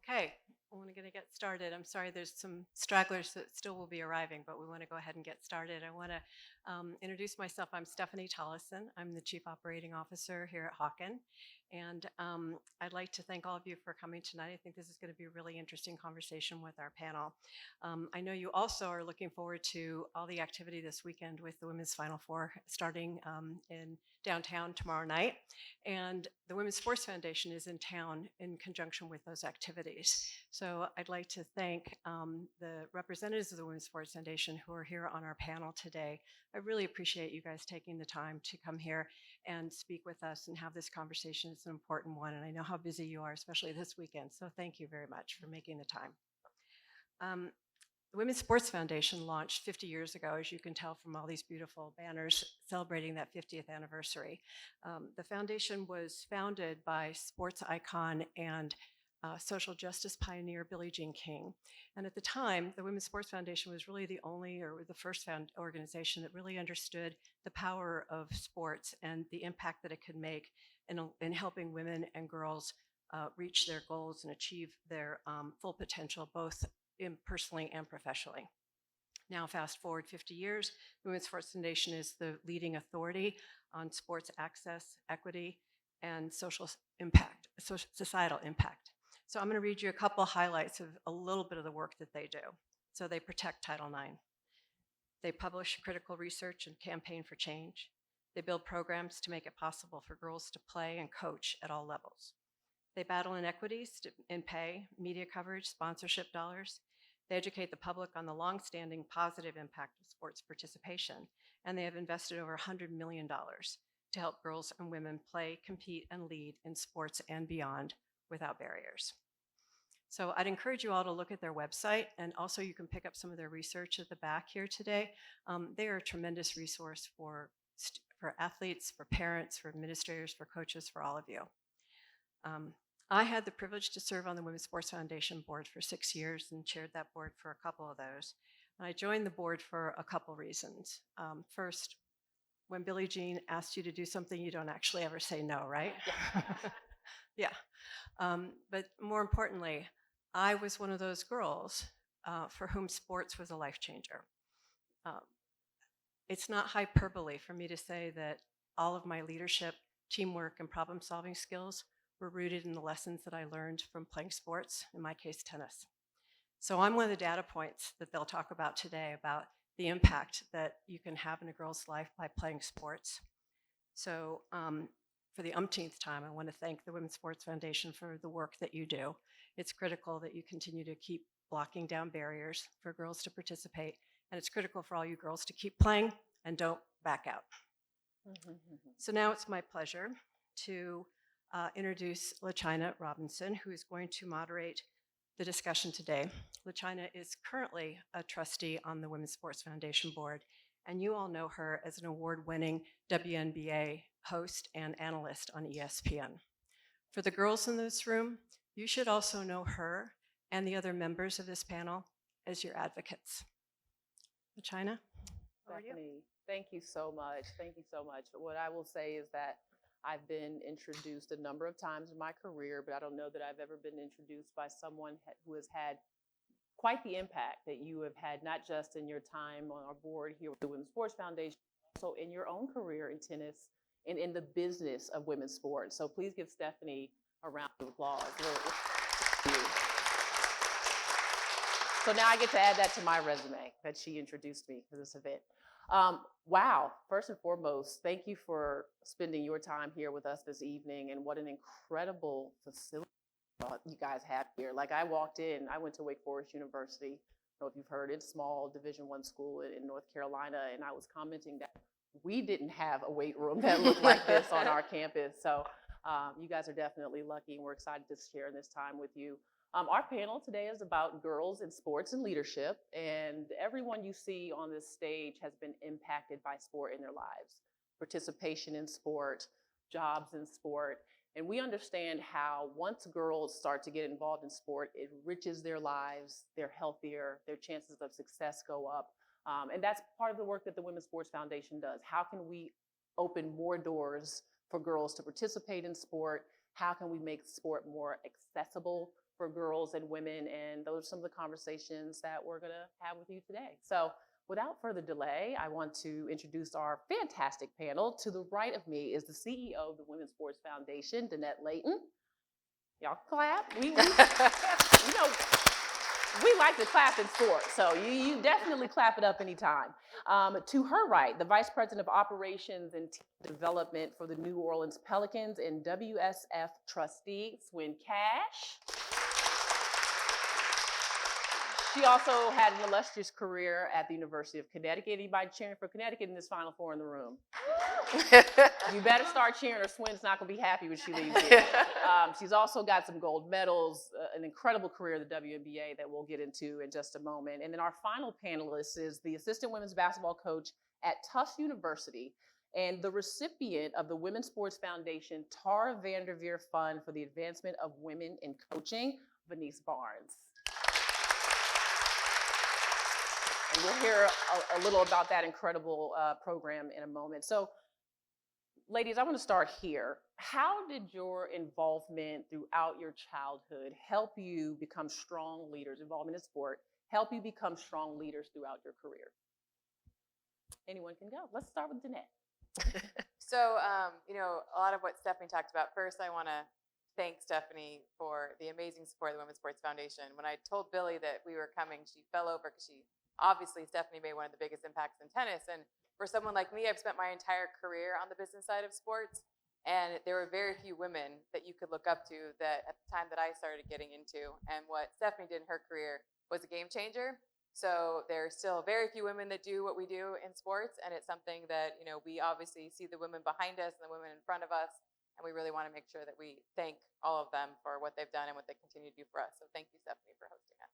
Okay, we're going to get started. I'm sorry, there's some stragglers that still will be arriving, but we want to go ahead and get started. I want to introduce myself. I'm Stephanie Tollison. I'm the Chief Operating Officer here at Hawken. And I'd like to thank all of you for coming tonight. I think this is going to be a really interesting conversation with our panel. I know you also are looking forward to all the activity this weekend with the Women's Final Four starting in downtown tomorrow night. And the Women's Sports Foundation is in town in conjunction with those activities. So I'd like to thank the representatives of the Women's Sports Foundation who are here on our panel today. I really appreciate you guys taking the time to come here and speak with us and have this conversation. It's an important one, and I know how busy you are, especially this weekend. So thank you very much for making the time. The Women's Sports Foundation launched 50 years ago, as you can tell from all these beautiful banners celebrating that 50th anniversary. The foundation was founded by sports icon and social justice pioneer Billie Jean King. And at the time, the Women's Sports Foundation was really the only or the first organization that really understood the power of sports and the impact that it could make in helping women and girls reach their goals and achieve their full potential, both personally and professionally. Now, fast forward 50 years, the Women's Sports Foundation is the leading authority on sports access, equity, and social impact, societal impact. So I'm going to read you a couple of highlights of a little bit of the work that they do. So they protect Title IX. They publish critical research and campaign for change. They build programs to make it possible for girls to play and coach at all levels. They battle inequities in pay, media coverage, sponsorship dollars. They educate the public on the longstanding positive impact of sports participation, and they have invested over $100 million to help girls and women play, compete, and lead in sports and beyond without barriers. So I'd encourage you all to look at their website, and also you can pick up some of their research at the back here today. They are a tremendous resource for athletes, for parents, for administrators, for coaches, for all of you. I had the privilege to serve on the Women's Sports Foundation board for 6 years and chaired that board for a couple of those. And I joined the board for a couple reasons. First, when Billie Jean asked you to do something, you don't actually ever say no, right? Yeah. But more importantly, I was one of those girls for whom sports was a life changer. It's not hyperbole for me to say that all of my leadership, teamwork, and problem-solving skills were rooted in the lessons that I learned from playing sports, in my case, tennis. So I'm one of the data points that they'll talk about today about the impact that you can have in a girl's life by playing sports. So for the umpteenth time, I want to thank the Women's Sports Foundation for the work that you do. It's critical that you continue to keep blocking down barriers for girls to participate, and it's critical for all you girls to keep playing and don't back out. So now it's my pleasure to introduce LaChina Robinson, who is going to moderate the discussion today. LaChina is currently a trustee on the Women's Sports Foundation board, and you all know her as an award-winning WNBA host and analyst on ESPN. For the girls in this room, you should also know her and the other members of this panel as your advocates. LaChina, how are you? Stephanie, thank you so much. Thank you so much. What I will say is that I've been introduced a number of times in my career, but I don't know that I've ever been introduced by someone who has had quite the impact that you have had, not just in your time on our board here with the Women's Sports Foundation, also in your own career in tennis and in the business of women's sports. So please give Stephanie a round of applause. So now I get to add that to my resume that she introduced me to this event. Wow, first and foremost, thank you for spending your time here with us this evening, and what an incredible facility you guys have here. Like, I walked in, I went to Wake Forest University. I don't know if you've heard, it's a small Division I school in North Carolina, and I was commenting that we didn't have a weight room that looked like this on our campus. So you guys are definitely lucky, and we're excited to share this time with you. Our panel today is about girls in sports and leadership, and everyone you see on this stage has been impacted by sport in their lives. Participation in sport, jobs in sport, and we understand how once girls start to get involved in sport, it enriches their lives, they're healthier, their chances of success go up, and that's part of the work that the Women's Sports Foundation does. How can we open more doors for girls to participate in sport? How can we make sport more accessible for girls and women. And those are some of the conversations that we're going to have with you today. So without further delay, I want to introduce our fantastic panel. To the right of me is the CEO of the Women's Sports Foundation, Danette Layton. Y'all clap. We like to clap in sports, so you definitely clap it up anytime. To her right, the Vice President of Operations and Team Development for the New Orleans Pelicans and WSF trustee, Swin Cash. She also had an illustrious career at the University of Connecticut. Anybody cheering for Connecticut in this Final Four in the room? You better start cheering or Swin's not going to be happy when she leaves here. She's also got some gold medals, an incredible career in the WNBA that we'll get into in just a moment. And then our final panelist is the assistant women's basketball coach at Tufts University and the recipient of the Women's Sports Foundation Tara Vanderveer Fund for the Advancement of Women in Coaching, Venice Barnes. And we'll hear a little about that incredible program in a moment. So, ladies, I want to start here. How did your involvement throughout your childhood help you become strong leaders, involvement in sport, help you become strong leaders throughout your career? Anyone can go. Let's start with Danette. So, a lot of what Stephanie talked about. First, I want to thank Stephanie for the amazing support of the Women's Sports Foundation. When I told Billy that we were coming, she fell over because Stephanie made one of the biggest impacts in tennis. And for someone like me, I've spent my entire career on the business side of sports, and there were very few women that you could look up to that at the time that I started getting into. And what Stephanie did in her career was a game changer. So there's still very few women that do what we do in sports, and it's something that, we obviously see the women behind us and the women in front of us, and we really want to make sure that we thank all of them for what they've done and what they continue to do for us. So thank you, Stephanie, for hosting us.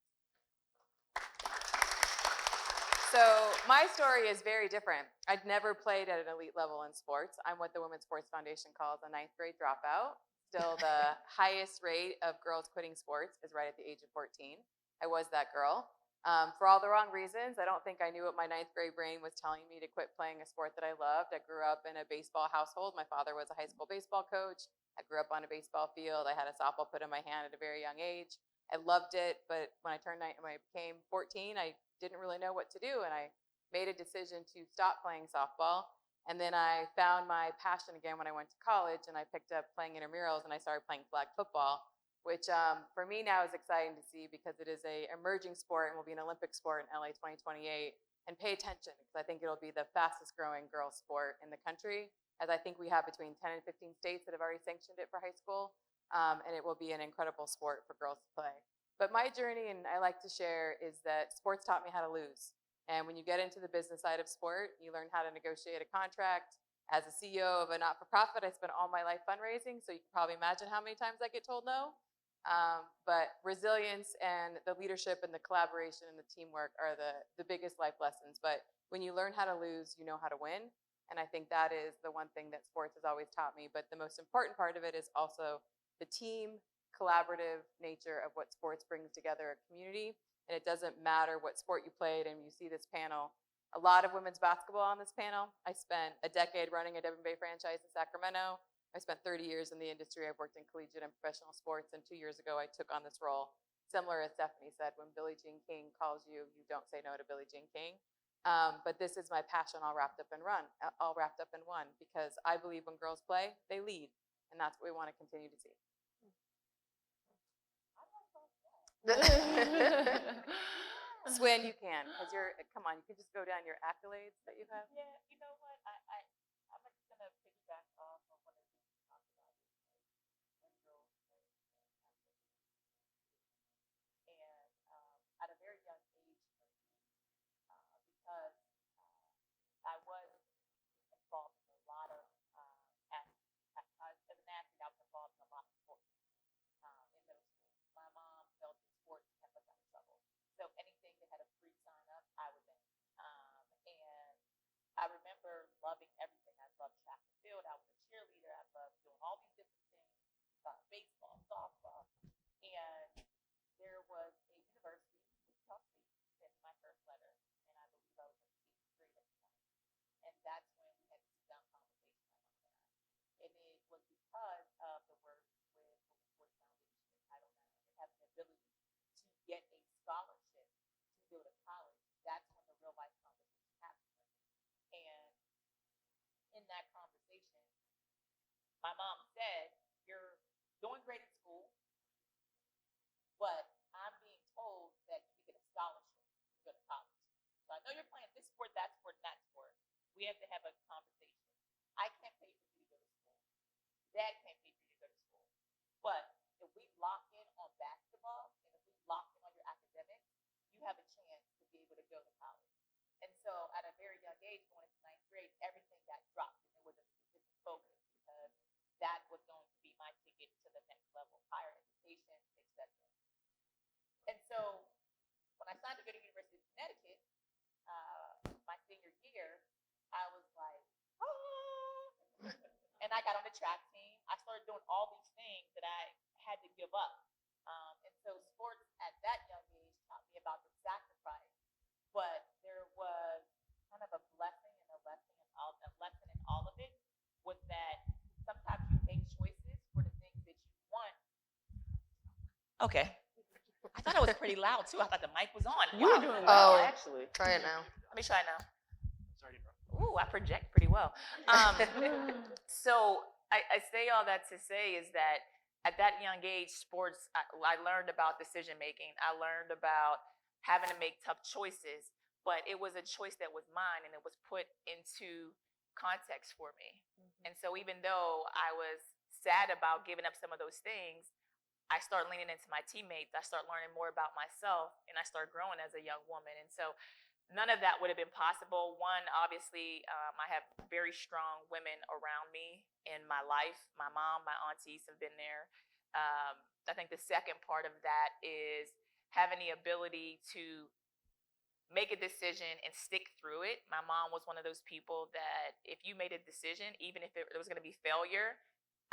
So my story is very different. I'd never played at an elite level in sports. I'm what the Women's Sports Foundation calls a ninth grade dropout. Still, the highest rate of girls quitting sports is right at the age of 14. I was that girl. For all the wrong reasons. I don't think I knew what my ninth grade brain was telling me to quit playing a sport that I loved. I grew up in a baseball household. My father was a high school baseball coach. I grew up on a baseball field. I had a softball put in my hand at a very young age. I loved it, but when I became 14, I didn't really know what to do, and I made a decision to stop playing softball. And then I found my passion again when I went to college, and I picked up playing intramurals, and I started playing flag football, which for me now is exciting to see because it is an emerging sport and will be an Olympic sport in LA 2028. And pay attention because I think it'll be the fastest growing girls sport in the country, as I think we have between 10 and 15 states that have already sanctioned it for high school. And it will be an incredible sport for girls to play. But my journey, and I like to share, is that sports taught me how to lose. And when you get into the business side of sport, you learn how to negotiate a contract. As a CEO of a not-for-profit, I spent all my life fundraising, so you can probably imagine how many times I get told no. But resilience and the leadership and the collaboration and the teamwork are the biggest life lessons. But when you learn how to lose, you know how to win. And I think that is the one thing that sports has always taught me. But the most important part of it is also the team collaborative nature of what sports brings together a community. And it doesn't matter what sport you played. And you see this panel, a lot of women's basketball on this panel. I spent a decade running a WNBA franchise in Sacramento. I spent 30 years in the industry. I've worked in collegiate and professional sports. And 2 years ago, I took on this role. Similar as Stephanie said, when Billie Jean King calls you, you don't say no to Billie Jean King. But this is my passion all wrapped up in one, because I believe when girls play, they lead. And that's what we want to continue to see. Swin, you can, because come on, you can just go down your accolades that you have. Yeah, you know what? I'm just going to piggyback off of what I talked about. When girls play, and at a very young age, because I was involved in a lot of, as an athlete, I was involved in a lot of sports in middle school. My mom felt that sports kept us out of trouble. So anything that had a free sign up, I was in. And I remember loving everything. I loved track and field. I was a cheerleader. I loved doing all these different things, baseball, softball. And there was a university which taught me sent my first letter, and I believe I was in the 8th grade at the time. And that's when we had to sit down conversation on my parents. And it was because of the work with Women's Sports Foundation and Title IX. It has been ability to get a scholarship to go to college, that's when the real life conversation happens. And in that conversation, my mom said, "You're doing great in school, but I'm being told that you can get a scholarship to go to college. So I know you're playing this sport, that sport, and that sport. We have to have a conversation. I can't pay for you to go to school. Dad can't pay for you to go to school. But if we lock in on basketball and if we lock in on your academics, you have a chance to be able to go to college." And so at a very young age, going into ninth grade, everything got dropped and there was a specific focus because that was going to be my ticket to the next level, higher education, etc. And so when I signed to go to University of Connecticut, my senior year, I was like, ah. And I got on the track team. I started doing all these things that I had to give up. And so sports at that young age taught me about the sacrifice. But there was kind of a blessing and a lesson in all of it was that sometimes you make choices for the things that you want. Okay. I thought it was pretty loud too. I thought the mic was on. You were doing well, Oh. actually. Try it now. Let me try it now. Ooh, I project pretty well. So I say all that to say is that at that young age, sports, I learned about decision making. I learned about having to make tough choices, but it was a choice that was mine and it was put into context for me. And so even though I was sad about giving up some of those things, I started leaning into my teammates. I started learning more about myself and I started growing as a young woman. And so none of that would have been possible. One, obviously, I have very strong women around me in my life. My mom, my aunties have been there. I think the second part of that is having the ability to make a decision and stick through it. My mom was one of those people that if you made a decision, even if it was going to be failure,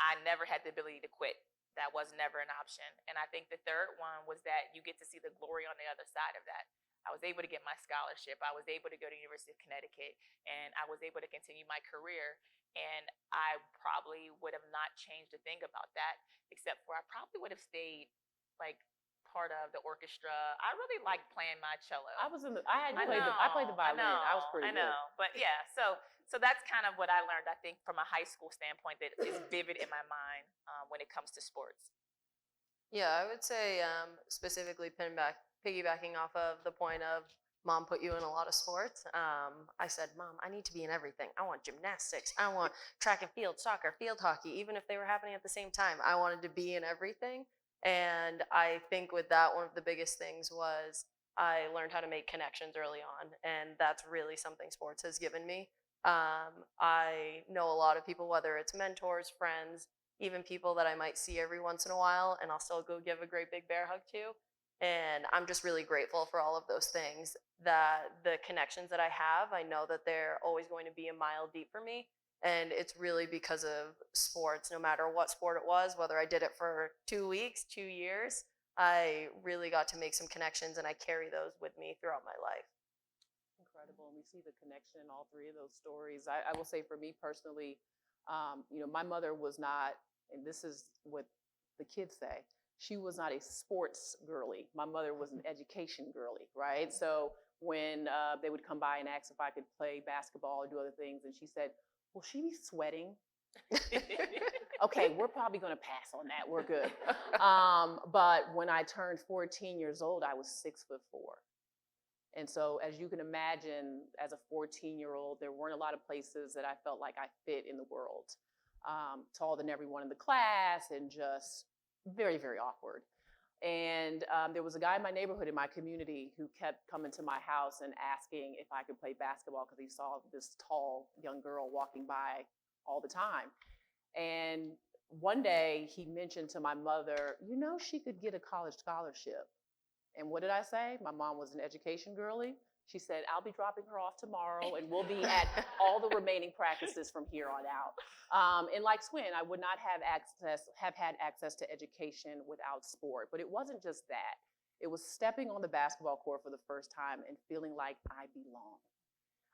I never had the ability to quit. That was never an option. And I think the third one was that you get to see the glory on the other side of that. I was able to get my scholarship. I was able to go to University of Connecticut, and I was able to continue my career. And I probably would have not changed a thing about that, except for I probably would have stayed like part of the orchestra. I really liked playing my cello. I played the violin. I was pretty good. I know. But yeah, so that's kind of what I learned, I think, from a high school standpoint that is vivid in my mind when it comes to sports. Yeah, I would say specifically piggybacking off of the point of mom put you in a lot of sports. I said, Mom, I need to be in everything. I want gymnastics. I want track and field, soccer, field hockey, even if they were happening at the same time. I wanted to be in everything. And I think with that, one of the biggest things was I learned how to make connections early on. And that's really something sports has given me. I know a lot of people, whether it's mentors, friends, even people that I might see every once in a while, and I'll still go give a great big bear hug to. And I'm just really grateful for all of those things, that the connections that I have, I know that they're always going to be a mile deep for me. And it's really because of sports, no matter what sport it was, whether I did it for 2 weeks, 2 years, I really got to make some connections and I carry those with me throughout my life. Incredible. And we see the connection in all three of those stories. I will say for me personally, my mother was not, and this is what the kids say, she was not a sports girly. My mother was an education girly, right? So when they would come by and ask if I could play basketball or do other things, and she said, will she be sweating? Okay, we're probably going to pass on that. We're good. But when I turned 14 years old, I was 6'4". And so as you can imagine, as a 14-year-old, there weren't a lot of places that I felt like I fit in the world. Taller than everyone in the class and just very, very awkward. And there was a guy in my neighborhood, in my community, who kept coming to my house and asking if I could play basketball because he saw this tall young girl walking by all the time. And one day he mentioned to my mother, she could get a college scholarship. And what did I say? My mom was an education girly. She said, I'll be dropping her off tomorrow and we'll be at all the remaining practices from here on out. And like Swin, I would not have had access to education without sport. But it wasn't just that. It was stepping on the basketball court for the first time and feeling like I belong.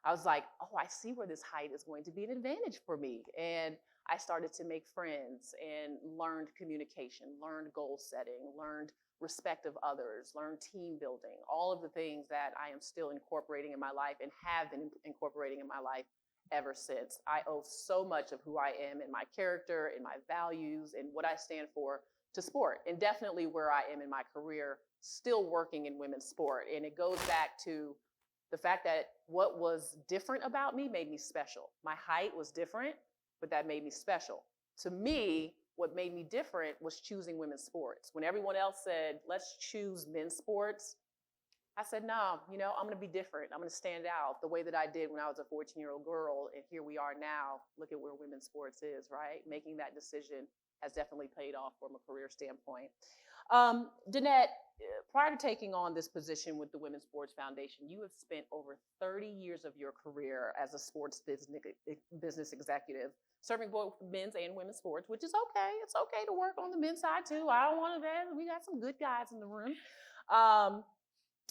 I was like, oh, I see where this height is going to be an advantage for me. And I started to make friends and learned communication, learned goal setting, learned respect of others, learn team building, all of the things that I am still incorporating in my life and have been incorporating in my life ever since. I owe so much of who I am and my character and my values and what I stand for to sport, and definitely where I am in my career, still working in women's sport. And it goes back to the fact that what was different about me made me special. My height was different, but that made me special. To me, what made me different was choosing women's sports. When everyone else said, let's choose men's sports, I said, no, I'm going to be different. I'm going to stand out the way that I did when I was a 14-year-old girl. And here we are now. Look at where women's sports is, right? Making that decision has definitely paid off from a career standpoint. Danette, prior to taking on this position with the Women's Sports Foundation, you have spent over 30 years of your career as a sports business executive, serving both men's and women's sports, which is okay. It's okay to work on the men's side too. I don't want to, we got some good guys in the room.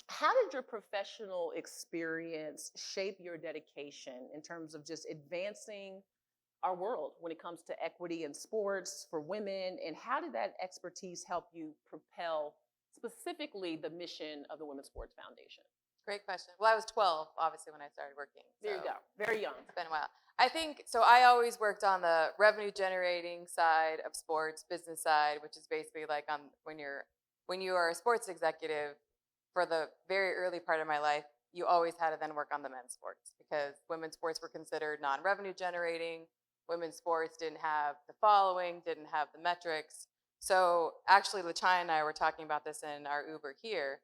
How did your professional experience shape your dedication in terms of just advancing our world when it comes to equity in sports for women? And how did that expertise help you propel specifically the mission of the Women's Sports Foundation? Great question. Well, I was 12, obviously, when I started working. There you go. Very young. It's been a while. I think, so I always worked on the revenue generating side of sports, business side, which is basically like when you are a sports executive, for the very early part of my life, you always had to then work on the men's sports because women's sports were considered non-revenue generating. Women's sports didn't have the following, didn't have the metrics. So actually, LaChina and I were talking about this in our Uber here.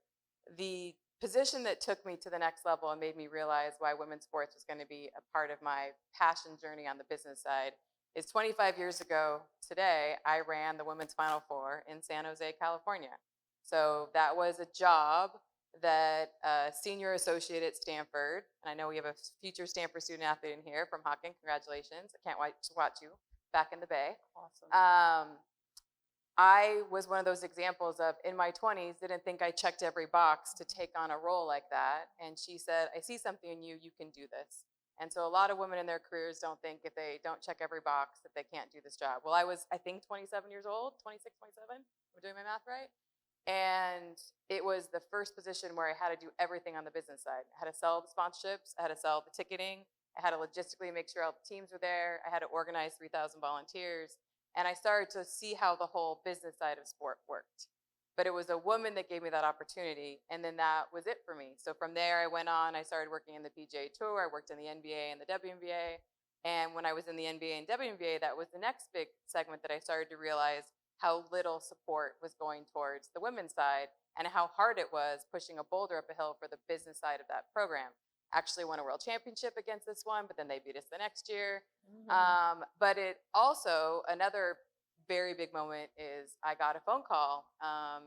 The position that took me to the next level and made me realize why women's sports was going to be a part of my passion journey on the business side is 25 years ago today, I ran the Women's Final Four in San Jose, California. So that was a job that a senior associate at Stanford, and I know we have a future Stanford student athlete in here from Hawken. Congratulations. I can't wait to watch you back in the Bay. Awesome. I was one of those examples of, in my 20s, didn't think I checked every box to take on a role like that. And she said, I see something in you, you can do this. And so a lot of women in their careers don't think if they don't check every box that they can't do this job. Well, I was, I think, 27 years old, 26, 27. We're doing my math right? And it was the first position where I had to do everything on the business side. I had to sell the sponsorships, I had to sell the ticketing, I had to logistically make sure all the teams were there, I had to organize 3,000 volunteers, and I started to see how the whole business side of sport worked. But it was a woman that gave me that opportunity, and then that was it for me. So from there, I went on, I started working in the PGA Tour, I worked in the NBA and the WNBA, and when I was in the NBA and WNBA, that was the next big segment that I started to realize how little support was going towards the women's side and how hard it was pushing a boulder up a hill for the business side of that program. Actually won a world championship against this one, but then they beat us the next year. But it also, another very big moment is I got a phone call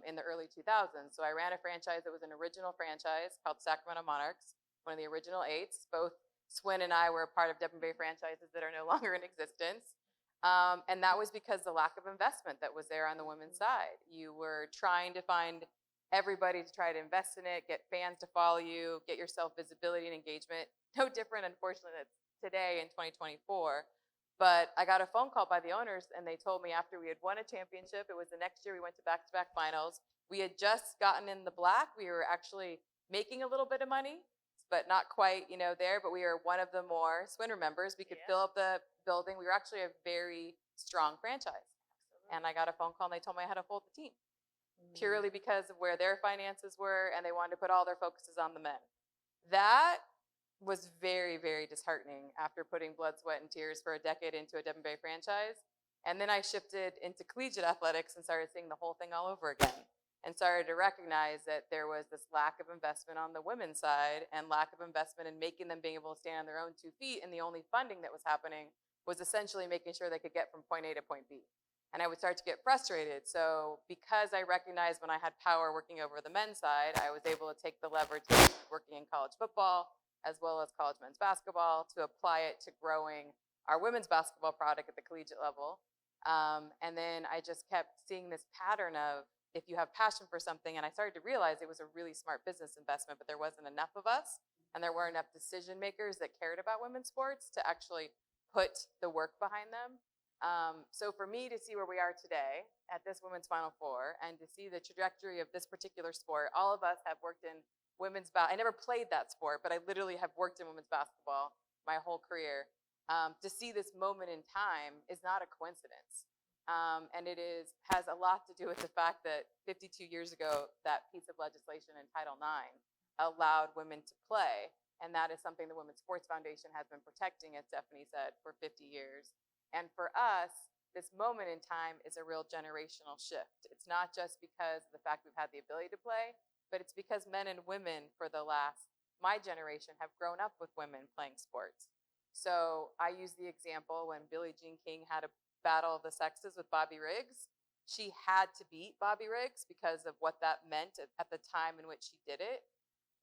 in the early 2000s. So I ran a franchise that was an original franchise called Sacramento Monarchs, one of the original 8s. Both Swin and I were a part of WNBA franchises that are no longer in existence. And that was because the lack of investment that was there on the women's side. You were trying to find everybody to try to invest in it, get fans to follow you, get yourself visibility and engagement. No different, unfortunately, than today in 2024. But I got a phone call by the owners, and they told me after we had won a championship, it was the next year we went to back-to-back finals. We had just gotten in the black. We were actually making a little bit of money, but not quite, there. But we were one of the more Swinner members. We could fill up the building. We were actually a very strong franchise. And I got a phone call, and they told me I had to fold the team purely because of where their finances were, and they wanted to put all their focuses on the men. That was very, very disheartening after putting blood, sweat, and tears for a decade into a WNBA franchise. And then I shifted into collegiate athletics and started seeing the whole thing all over again and started to recognize that there was this lack of investment on the women's side and lack of investment in making them being able to stand on their own 2 feet. And the only funding that was happening was essentially making sure they could get from point A to point B. And I would start to get frustrated. So because I recognized when I had power working over the men's side, I was able to take the leverage working in college football as well as college men's basketball to apply it to growing our women's basketball product at the collegiate level. And then I just kept seeing this pattern of if you have passion for something, and I started to realize it was a really smart business investment, but there wasn't enough of us, and there weren't enough decision makers that cared about women's sports to actually put the work behind them. So for me to see where we are today at this women's Final Four and to see the trajectory of this particular sport, all of us have worked in women's I never played that sport, but I literally have worked in women's basketball my whole career. To see this moment in time is not a coincidence. And it has a lot to do with the fact that 52 years ago, that piece of legislation in Title IX allowed women to play. And that is something the Women's Sports Foundation has been protecting, as Stephanie said, for 50 years. And for us, this moment in time is a real generational shift. It's not just because of the fact we've had the ability to play, but it's because men and women for my generation have grown up with women playing sports. So I use the example when Billie Jean King had a battle of the sexes with Bobby Riggs. She had to beat Bobby Riggs because of what that meant at the time in which she did it.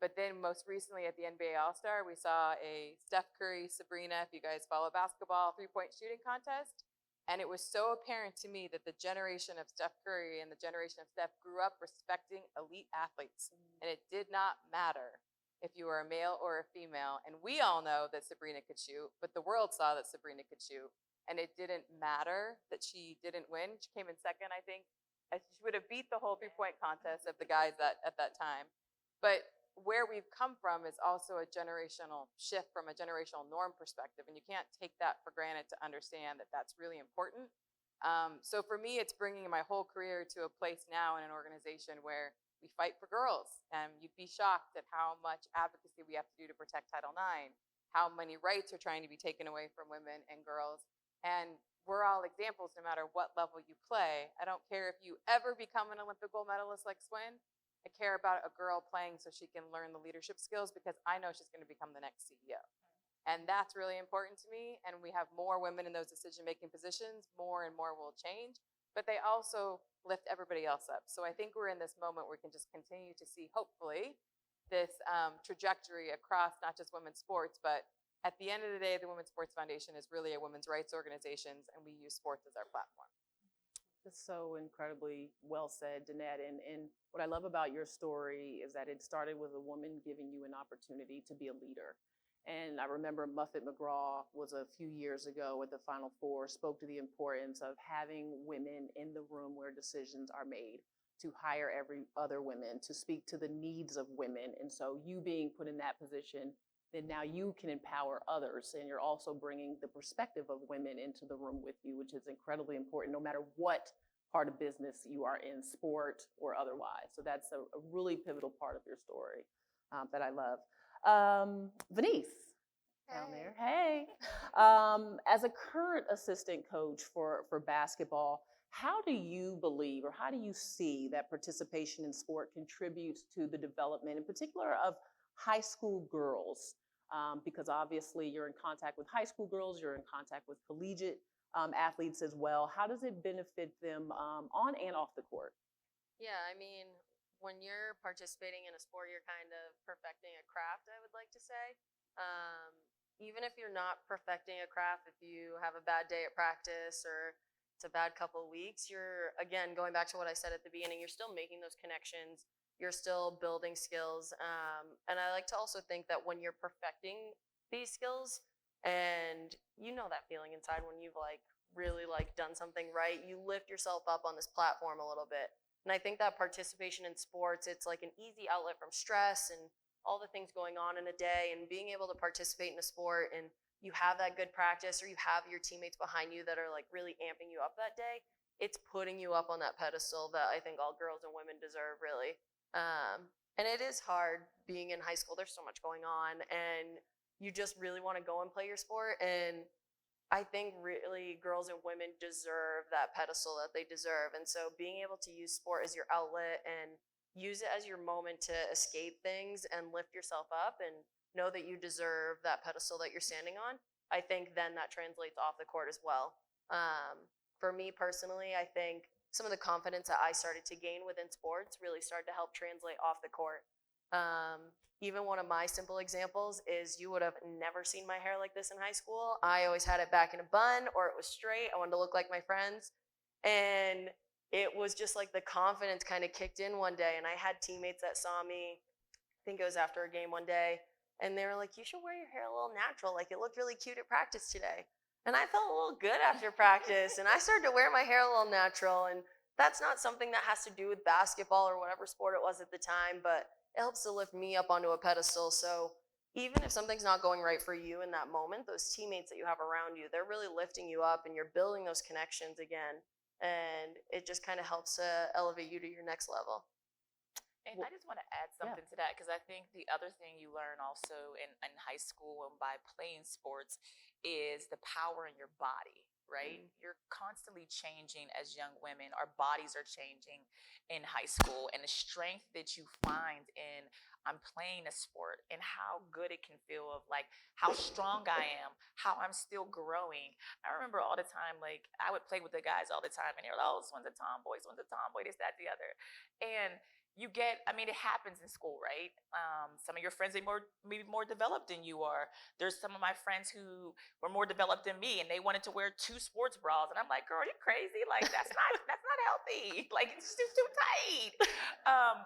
But then most recently at the NBA All-Star, we saw a Steph Curry, Sabrina, if you guys follow basketball, three-point shooting contest. And it was so apparent to me that the generation of Steph Curry and the generation of Steph grew up respecting elite athletes. And it did not matter if you were a male or a female. And we all know that Sabrina could shoot, but the world saw that Sabrina could shoot. And it didn't matter that she didn't win. She came in second, I think. She would have beat the whole three-point contest of the guys at that time. But where we've come from is also a generational shift from a generational norm perspective. And you can't take that for granted to understand that that's really important. So for me, it's bringing my whole career to a place now in an organization where we fight for girls. And you'd be shocked at how much advocacy we have to do to protect Title IX, how many rights are trying to be taken away from women and girls. And we're all examples no matter what level you play. I don't care if you ever become an Olympic gold medalist like Swin. I care about a girl playing so she can learn the leadership skills because I know she's going to become the next CEO. And that's really important to me. And we have more women in those decision-making positions, more and more will change, but they also lift everybody else up. So I think we're in this moment where we can just continue to see, hopefully, this trajectory across not just women's sports, but at the end of the day, the Women's Sports Foundation is really a women's rights organization, and we use sports as our platform. That's so incredibly well said, Danette. And what I love about your story is that it started with a woman giving you an opportunity to be a leader. And I remember Muffet McGraw was a few years ago at the Final Four, spoke to the importance of having women in the room where decisions are made, to hire every other women, to speak to the needs of women. And so you being put in that position, then now you can empower others, and you're also bringing the perspective of women into the room with you, which is incredibly important no matter what part of business you are in, sport or otherwise. So that's a really pivotal part of your story that I love. Venice, down there, hey. As a current assistant coach for basketball, how do you believe or how do you see that participation in sport contributes to the development, in particular, of high school girls? Because obviously you're in contact with high school girls, you're in contact with collegiate athletes as well. How does it benefit them on and off the court? Yeah, I mean, when you're participating in a sport, you're kind of perfecting a craft, I would like to say. Even if you're not perfecting a craft, if you have a bad day at practice or it's a bad couple of weeks, you're, again, going back to what I said at the beginning, you're still making those connections. You're still building skills. And I like to also think that when you're perfecting these skills, and you know that feeling inside when you've really done something right, you lift yourself up on this platform a little bit. And I think that participation in sports, it's like an easy outlet from stress and all the things going on in a day, and being able to participate in a sport and you have that good practice or you have your teammates behind you that are really amping you up that day, it's putting you up on that pedestal that I think all girls and women deserve, really. And it is hard being in high school. There's so much going on and you just really want to go and play your sport. And I think really girls and women deserve that pedestal that they deserve. And so being able to use sport as your outlet and use it as your moment to escape things and lift yourself up and know that you deserve that pedestal that you're standing on, I think then that translates off the court as well. For me personally, I think some of the confidence that I started to gain within sports really started to help translate off the court. Even one of my simple examples is you would have never seen my hair like this in high school. I always had it back in a bun or it was straight. I wanted to look like my friends. And it was just like the confidence kind of kicked in one day. And I had teammates that saw me, I think it was after a game one day, and they were like, you should wear your hair a little natural. Like, it looked really cute at practice today. And I felt a little good after practice, and I started to wear my hair a little natural. And that's not something that has to do with basketball or whatever sport it was at the time, but it helps to lift me up onto a pedestal. So even if something's not going right for you in that moment, those teammates that you have around you, they're really lifting you up, and you're building those connections again. And it just kind of helps elevate you to your next level. And Well, I just want to add yeah. something to that because I think the other thing you learn also in high school and by playing sports is the power in your body, right? You're constantly changing as young women. Our bodies are changing in high school, and the strength that you find in I'm playing a sport and how good it can feel of like how strong I am, how I'm still growing. I remember all the time, like I would play with the guys all the time and they're like, oh, this one's a tomboy, this one's a tomboy, this, that, the other. And you get, I mean, it happens in school, right? Some of your friends are maybe more developed than you are. There's some of my friends who were more developed than me and they wanted to wear 2 sports bras. And I'm like, girl, you crazy? Like, that's not healthy. Like, it's just too tight.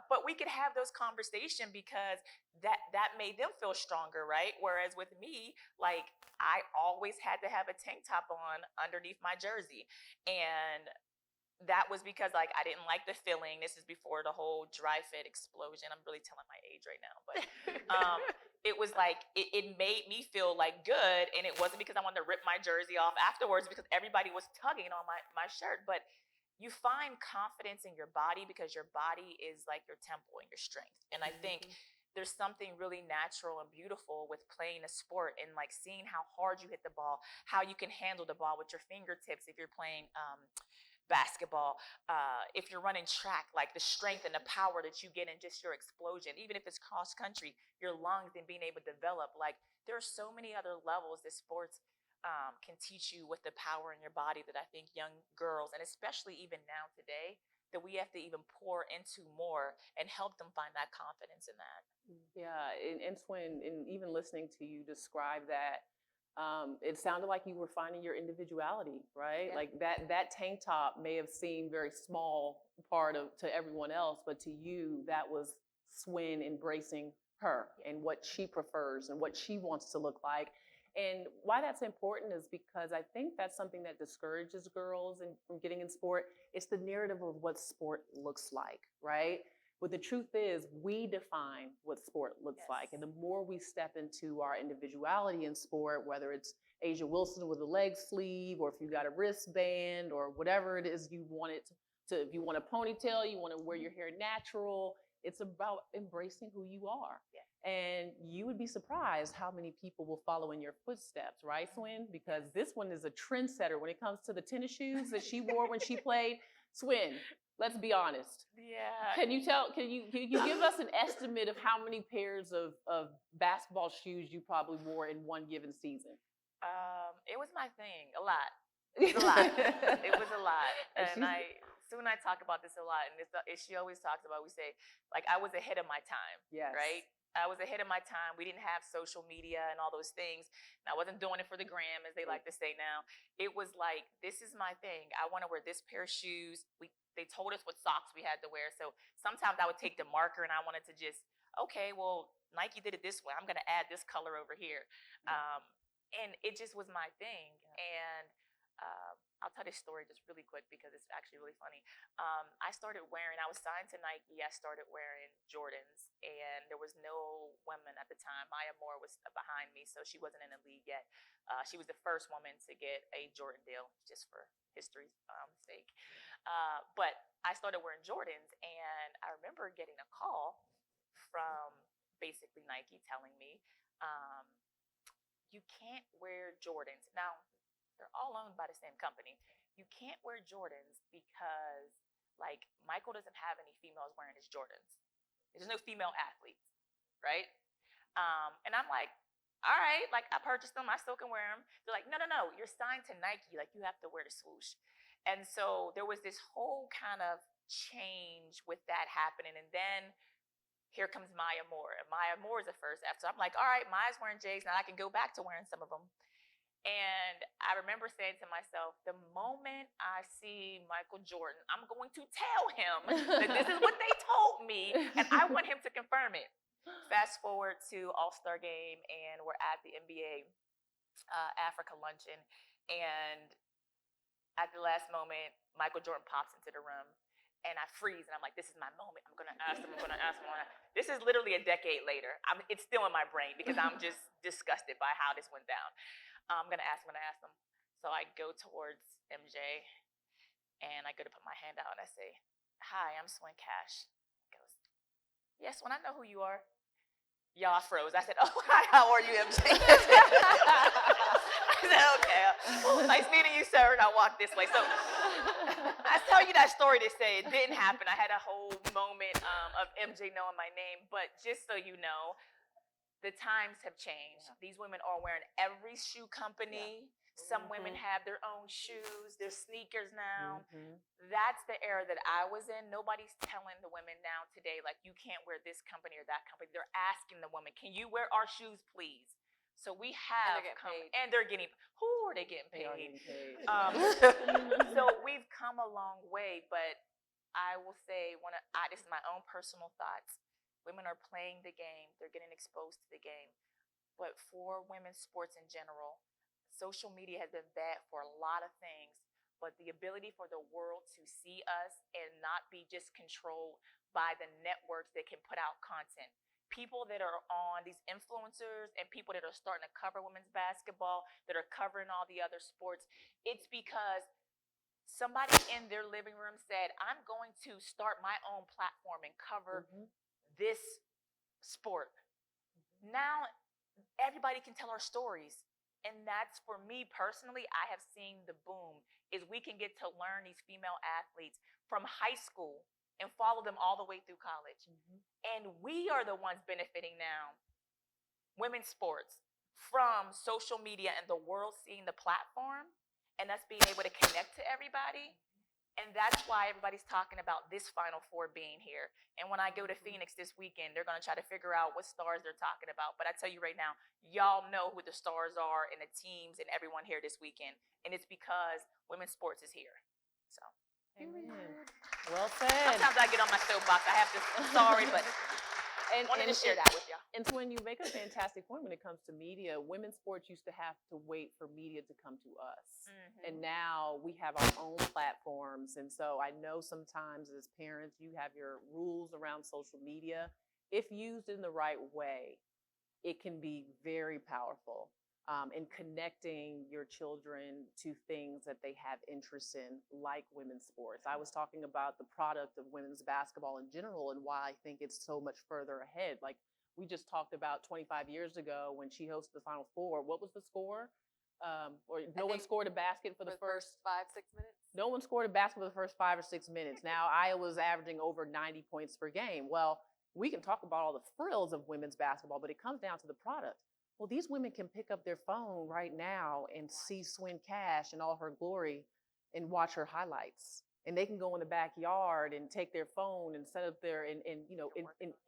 But we could have those conversations because that made them feel stronger, right? Whereas with me, like, I always had to have a tank top on underneath my jersey. And that was because like I didn't like the feeling. This is before the whole dry fit explosion. I'm really telling my age right now, but it was like it made me feel like good, and it wasn't because I wanted to rip my jersey off afterwards because everybody was tugging on my shirt. But you find confidence in your body because your body is like your temple and your strength. And I think there's something really natural and beautiful with playing a sport and like seeing how hard you hit the ball, how you can handle the ball with your fingertips if you're playing basketball, if you're running track, like the strength and the power that you get in just your explosion, even if it's cross country, your lungs and being able to develop. Like there are so many other levels that sports can teach you with the power in your body that I think young girls, and especially even now today, that we have to even pour into more and help them find that confidence in that. Yeah, and Twin, and even listening to you describe that, it sounded like you were finding your individuality, right? Yeah. Like that tank top may have seemed very small part of to everyone else, but to you, that was Swin embracing her and what she prefers and what she wants to look like. And why that's important is because I think that's something that discourages girls from getting in sport. It's the narrative of what sport looks like, right? But the truth is, we define what sport looks like. And the more we step into our individuality in sport, whether it's Asia Wilson with a leg sleeve, or if you got a wristband, or whatever it is you want it to, if you want a ponytail, you want to wear your hair natural, it's about embracing who you are. And you would be surprised how many people will follow in your footsteps, right, Swin? Because this one is a trendsetter when it comes to the tennis shoes that she wore when she played. Swin, let's be honest. Yeah. Can you give us an estimate of how many pairs of basketball shoes you probably wore in one given season? It was my thing a lot. It was a lot. It was a lot. And Sue and I talk about this a lot. And she always talks about, we say, like, I was ahead of my time. Yes. Right? I was ahead of my time. We didn't have social media and all those things. And I wasn't doing it for the gram, as they like to say now. It was like, this is my thing. I want to wear this pair of shoes. They told us what socks we had to wear. So sometimes I would take the marker and I wanted to just, okay, well, Nike did it this way. I'm going to add this color over here. And it just was my thing. And I'll tell this story just really quick because it's actually really funny. I was signed to Nike. I started wearing Jordans, and there was no women at the time. Maya Moore was behind me, so she wasn't in the league yet. She was the first woman to get a Jordan deal, just for history's sake. But I started wearing Jordans, and I remember getting a call from basically Nike telling me, you can't wear Jordans. Now, they're all owned by the same company. You can't wear Jordans because, like, Michael doesn't have any females wearing his Jordans. There's no female athletes, right? And I'm like, all right, like, I purchased them. I still can wear them. They're like, no, you're signed to Nike. Like, you have to wear the swoosh. And so there was this whole kind of change with that happening. And then here comes Maya Moore. And Maya Moore is the first F. So I'm like, all right, Maya's wearing J's. Now I can go back to wearing some of them. And I remember saying to myself, the moment I see Michael Jordan, I'm going to tell him that this is what they told me, and I want him to confirm it. Fast forward to All-Star Game, and we're at the NBA Africa luncheon, And at the last moment, Michael Jordan pops into the room, and I freeze, and I'm like, this is my moment. I'm going to ask him. This is literally a decade later. It's still in my brain because I'm just disgusted by how this went down. I'm going to ask him. So I go towards MJ, and I go to put my hand out, and I say, hi, I'm Swin Cash. He goes, yes, Swin, I know who you are. Y'all froze. I said, oh, hi, how are you, MJ? I said, okay. Well, nice meeting you, sir. And I walked this way. So I tell you that story to say it didn't happen. I had a whole moment of MJ knowing my name. But just so you know, the times have changed. Yeah. These women are wearing every shoe company. Yeah. Some women have their own shoes, their sneakers now. That's the era that I was in. Nobody's telling the women now today, like, you can't wear this company or that company. They're asking the woman, can you wear our shoes, please? So we have and they're getting paid. Who are they getting paid? They are getting paid. So we've come a long way, but I will say, this is my own personal thoughts. Women are playing the game. They're getting exposed to the game. But for women's sports in general, social media has been bad for a lot of things, but the ability for the world to see us and not be just controlled by the networks that can put out content. People that are on these influencers and people that are starting to cover women's basketball, that are covering all the other sports, it's because somebody in their living room said, I'm going to start my own platform and cover this sport. Now everybody can tell our stories. And that's, for me personally, I have seen the boom, is we can get to learn these female athletes from high school and follow them all the way through college. And we are the ones benefiting now, women's sports, from social media and the world seeing the platform and us being able to connect to everybody. And that's why everybody's talking about this Final Four being here. And when I go to Phoenix this weekend, they're going to try to figure out what stars they're talking about. But I tell you right now, y'all know who the stars are and the teams and everyone here this weekend. And it's because women's sports is here. So. Amen. Well said. Sometimes I get on my soapbox. I'm sorry, but I wanted to share that with y'all. And so when you make a fantastic point when it comes to media, women's sports used to have to wait for media to come to us. And now we have our own platforms. And so I know sometimes as parents, you have your rules around social media. If used in the right way, it can be very powerful in connecting your children to things that they have interest in, like women's sports. I was talking about the product of women's basketball in general and why I think it's so much further ahead. Like we just talked about 25 years ago when she hosted the Final Four. What was the score? No one scored a basket for the first 5-6 minutes. No one scored a basket for the first 5 or 6 minutes. Now Iowa's averaging over 90 points per game. Well, we can talk about all the frills of women's basketball, but it comes down to the product. Well, these women can pick up their phone right now and see Swin Cash in all her glory and watch her highlights. And they can go in the backyard and take their phone and set up there and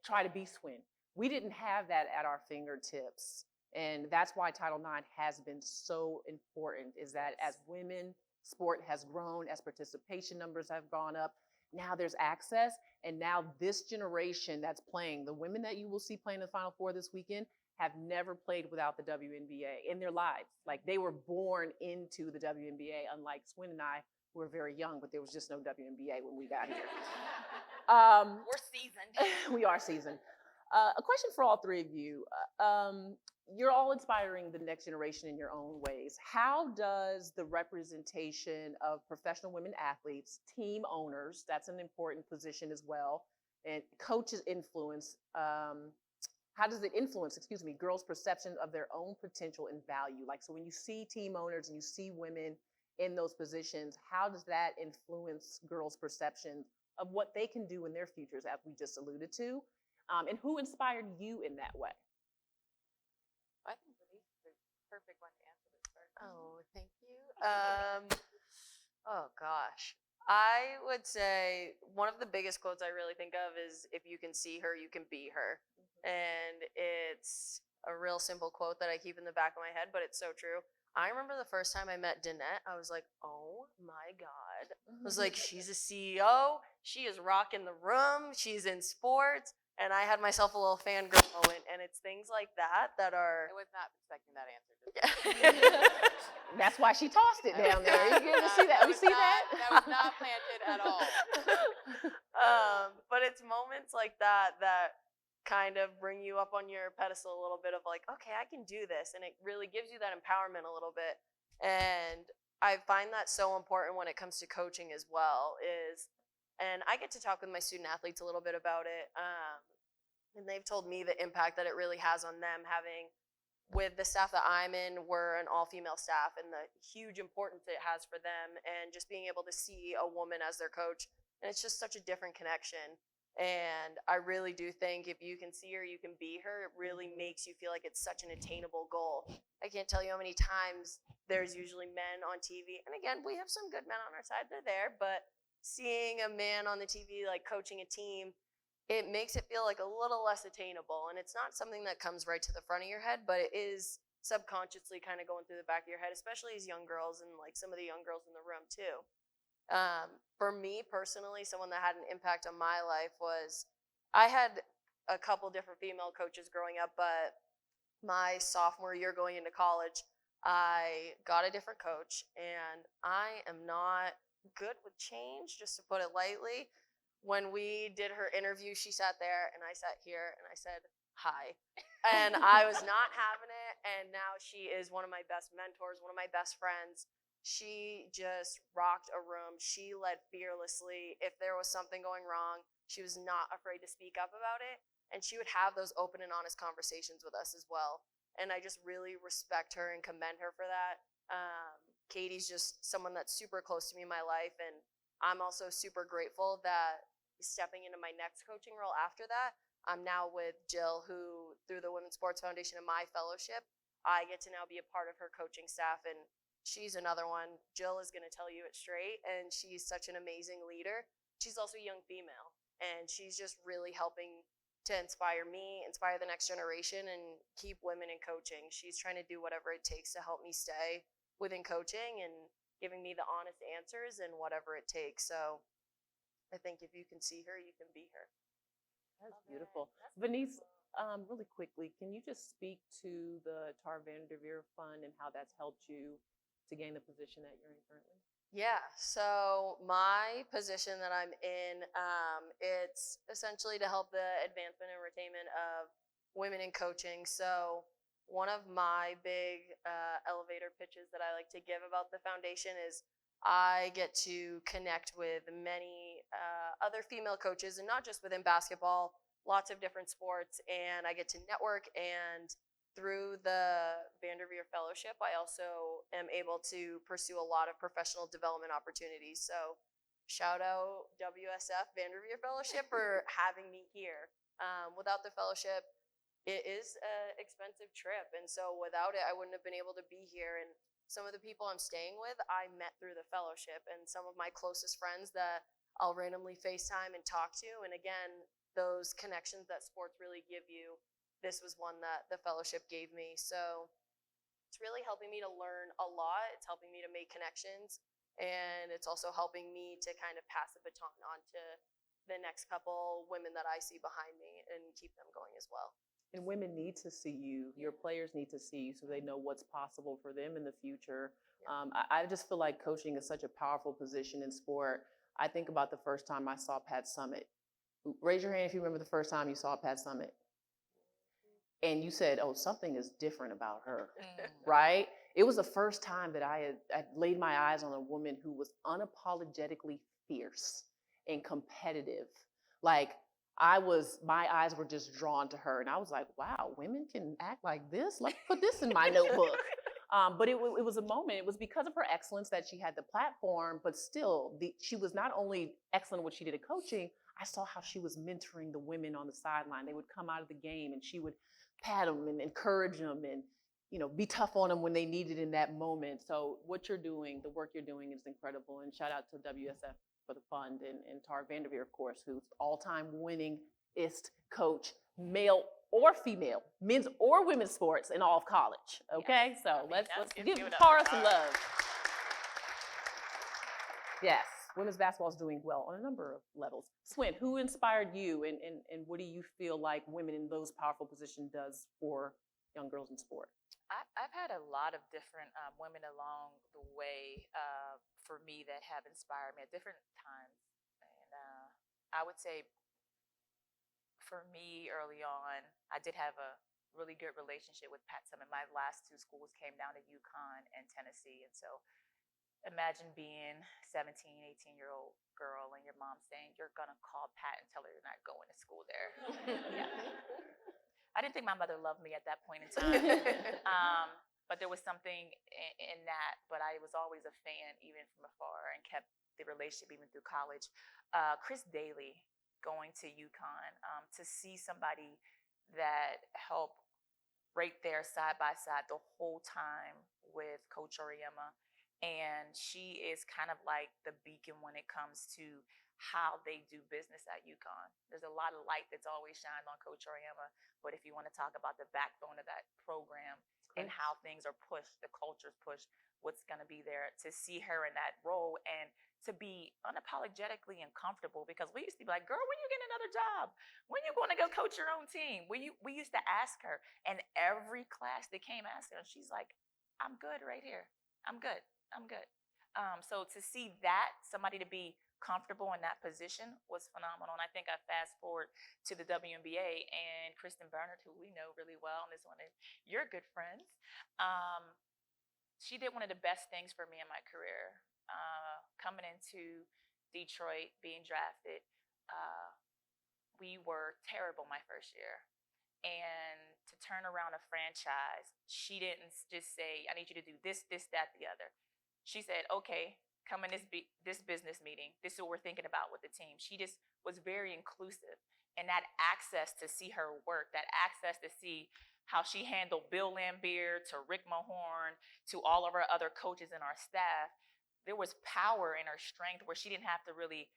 try to be Swin. We didn't have that at our fingertips. And that's why Title IX has been so important, is that as women, sport has grown, as participation numbers have gone up, now there's access. And now this generation that's playing, the women that you will see playing the Final Four this weekend, have never played without the WNBA in their lives. Like they were born into the WNBA, unlike Swin and I, who were very young, but there was just no WNBA when we got here. We're seasoned. We are seasoned. A question for all three of you. You're all inspiring the next generation in your own ways. How does the representation of professional women athletes, team owners, that's an important position as well, and coaches influence, how does it influence, girls' perception of their own potential and value? Like, so when you see team owners and you see women in those positions, how does that influence girls' perception of what they can do in their futures, as we just alluded to? And who inspired you in that way? I think Denise is the perfect one to answer this first. Oh, thank you. Oh gosh. I would say one of the biggest quotes I really think of is, if you can see her, you can be her. And it's a real simple quote that I keep in the back of my head, but it's so true. I remember the first time I met Danette, I was like, oh my God. I was like, she's a CEO. She is rocking the room. She's in sports. And I had myself a little fangirl moment, and it's things like that that are. I was not expecting that answer. That's why she tossed it down there. You get to see that? That We was see not- that? That was not planted at all. But it's moments like that that kind of bring you up on your pedestal a little bit of like, okay, I can do this, and it really gives you that empowerment a little bit. And I find that so important when it comes to coaching as well. And I get to talk with my student athletes a little bit about it, and they've told me the impact that it really has on them having. With the staff that I'm in, we're an all-female staff, and the huge importance it has for them, and just being able to see a woman as their coach, and it's just such a different connection. And I really do think if you can see her, you can be her. It really makes you feel like it's such an attainable goal. I can't tell you how many times there's usually men on TV, and again, we have some good men on our side, they're there, but seeing a man on the TV like coaching a team, it makes it feel like a little less attainable. And it's not something that comes right to the front of your head, but it is subconsciously kind of going through the back of your head, especially as young girls and like some of the young girls in the room too. For me personally, someone that had an impact on my life was, I had a couple different female coaches growing up, but my sophomore year going into college, I got a different coach, and I am not good with change, just to put it lightly. When we did her interview, she sat there and I sat here and I said, hi. And I was not having it. And now she is one of my best mentors, one of my best friends. She just rocked a room. She led fearlessly. If there was something going wrong, she was not afraid to speak up about it. And she would have those open and honest conversations with us as well. And I just really respect her and commend her for that. Katie's just someone that's super close to me in my life. And I'm also super grateful that stepping into my next coaching role after that, I'm now with Jill, who through the Women's Sports Foundation and my fellowship, I get to now be a part of her coaching staff. And she's another one. Jill is going to tell you it straight, and she's such an amazing leader. She's also a young female, and she's just really helping to inspire me, inspire the next generation, and keep women in coaching. She's trying to do whatever it takes to help me stay within coaching and giving me the honest answers and whatever it takes. So I think if you can see her, you can be her. That's beautiful. Venice, really quickly, can you just speak to the Tar Vanderveer Fund and how that's helped you to gain the position that you're in currently? Yeah, so my position that I'm in, it's essentially to help the advancement and retainment of women in coaching. So one of my big elevator pitches that I like to give about the foundation is I get to connect with many other female coaches, and not just within basketball, lots of different sports, and I get to network. And through the Vanderveer Fellowship, I also am able to pursue a lot of professional development opportunities. So shout out WSF Vanderveer Fellowship for having me here. Without the fellowship, it is an expensive trip. And so without it, I wouldn't have been able to be here. And some of the people I'm staying with, I met through the fellowship, and some of my closest friends that I'll randomly FaceTime and talk to. And again, those connections that sports really give you, this was one that the fellowship gave me. So it's really helping me to learn a lot. It's helping me to make connections, and it's also helping me to kind of pass the baton on to the next couple women that I see behind me and keep them going as well. And women need to see you. Your players need to see you so they know what's possible for them in the future. I just feel like coaching is such a powerful position in sport. I think about the first time I saw Pat Summitt. Raise your hand if you remember the first time you saw Pat Summitt. And you said, oh, something is different about her, right? It was the first time that I had laid my eyes on a woman who was unapologetically fierce and competitive. Like, my eyes were just drawn to her. And I was like, wow, women can act like this? Let's put this in my notebook. But it was a moment. It was because of her excellence that she had the platform, but still, she was not only excellent in what she did at coaching, I saw how she was mentoring the women on the sideline. They would come out of the game and she would pat them and encourage them and, be tough on them when they needed in that moment. So what you're doing, the work you're doing is incredible. And shout out to WSF for the fund, and Tar Vanderveer, of course, who's all-time winningest coach, male or female, men's or women's sports in all of college. Okay, so let's give Tara some love. Yes, women's basketball is doing well on a number of levels. Swin, who inspired you, and what do you feel like women in those powerful positions does for young girls in sport? I've had a lot of different women along the way for me that have inspired me at different times. And I would say for me early on, I did have a really good relationship with Pat Summitt. My last two schools came down to UConn and Tennessee. And so imagine being 17, 18-year-old girl and your mom saying, you're going to call Pat and tell her you're not going to school there. Yeah. I didn't think my mother loved me at that point in time. But there was something in that. But I was always a fan, even from afar, and kept the relationship even through college. Chris Daly going to UConn, to see somebody that helped right there side by side the whole time with Coach Oriema. And she is kind of like the beacon when it comes to how they do business at UConn. There's a lot of light that's always shined on Coach Oriema, but if you want to talk about the backbone of that program and how things are pushed, the culture's pushed, what's going to be there, to see her in that role and to be unapologetically and comfortable, because we used to be like, girl, when you get another job? When you going to go coach your own team? We used to ask her, and every class that came asking her, she's like, I'm good right here. I'm good. So to see that, somebody to be comfortable in that position was phenomenal. And I think I fast forward to the WNBA and Kristen Bernard, who we know really well, and this one is you're good friends. She did one of the best things for me in my career. Coming into Detroit, being drafted, we were terrible my first year. And to turn around a franchise, she didn't just say, I need you to do this, that, the other. She said, okay, come in this business meeting. This is what we're thinking about with the team. She just was very inclusive. And that access to see her work, that access to see how she handled Bill Laimbeer to Rick Mahorn to all of our other coaches and our staff, there was power in her strength where she didn't have to really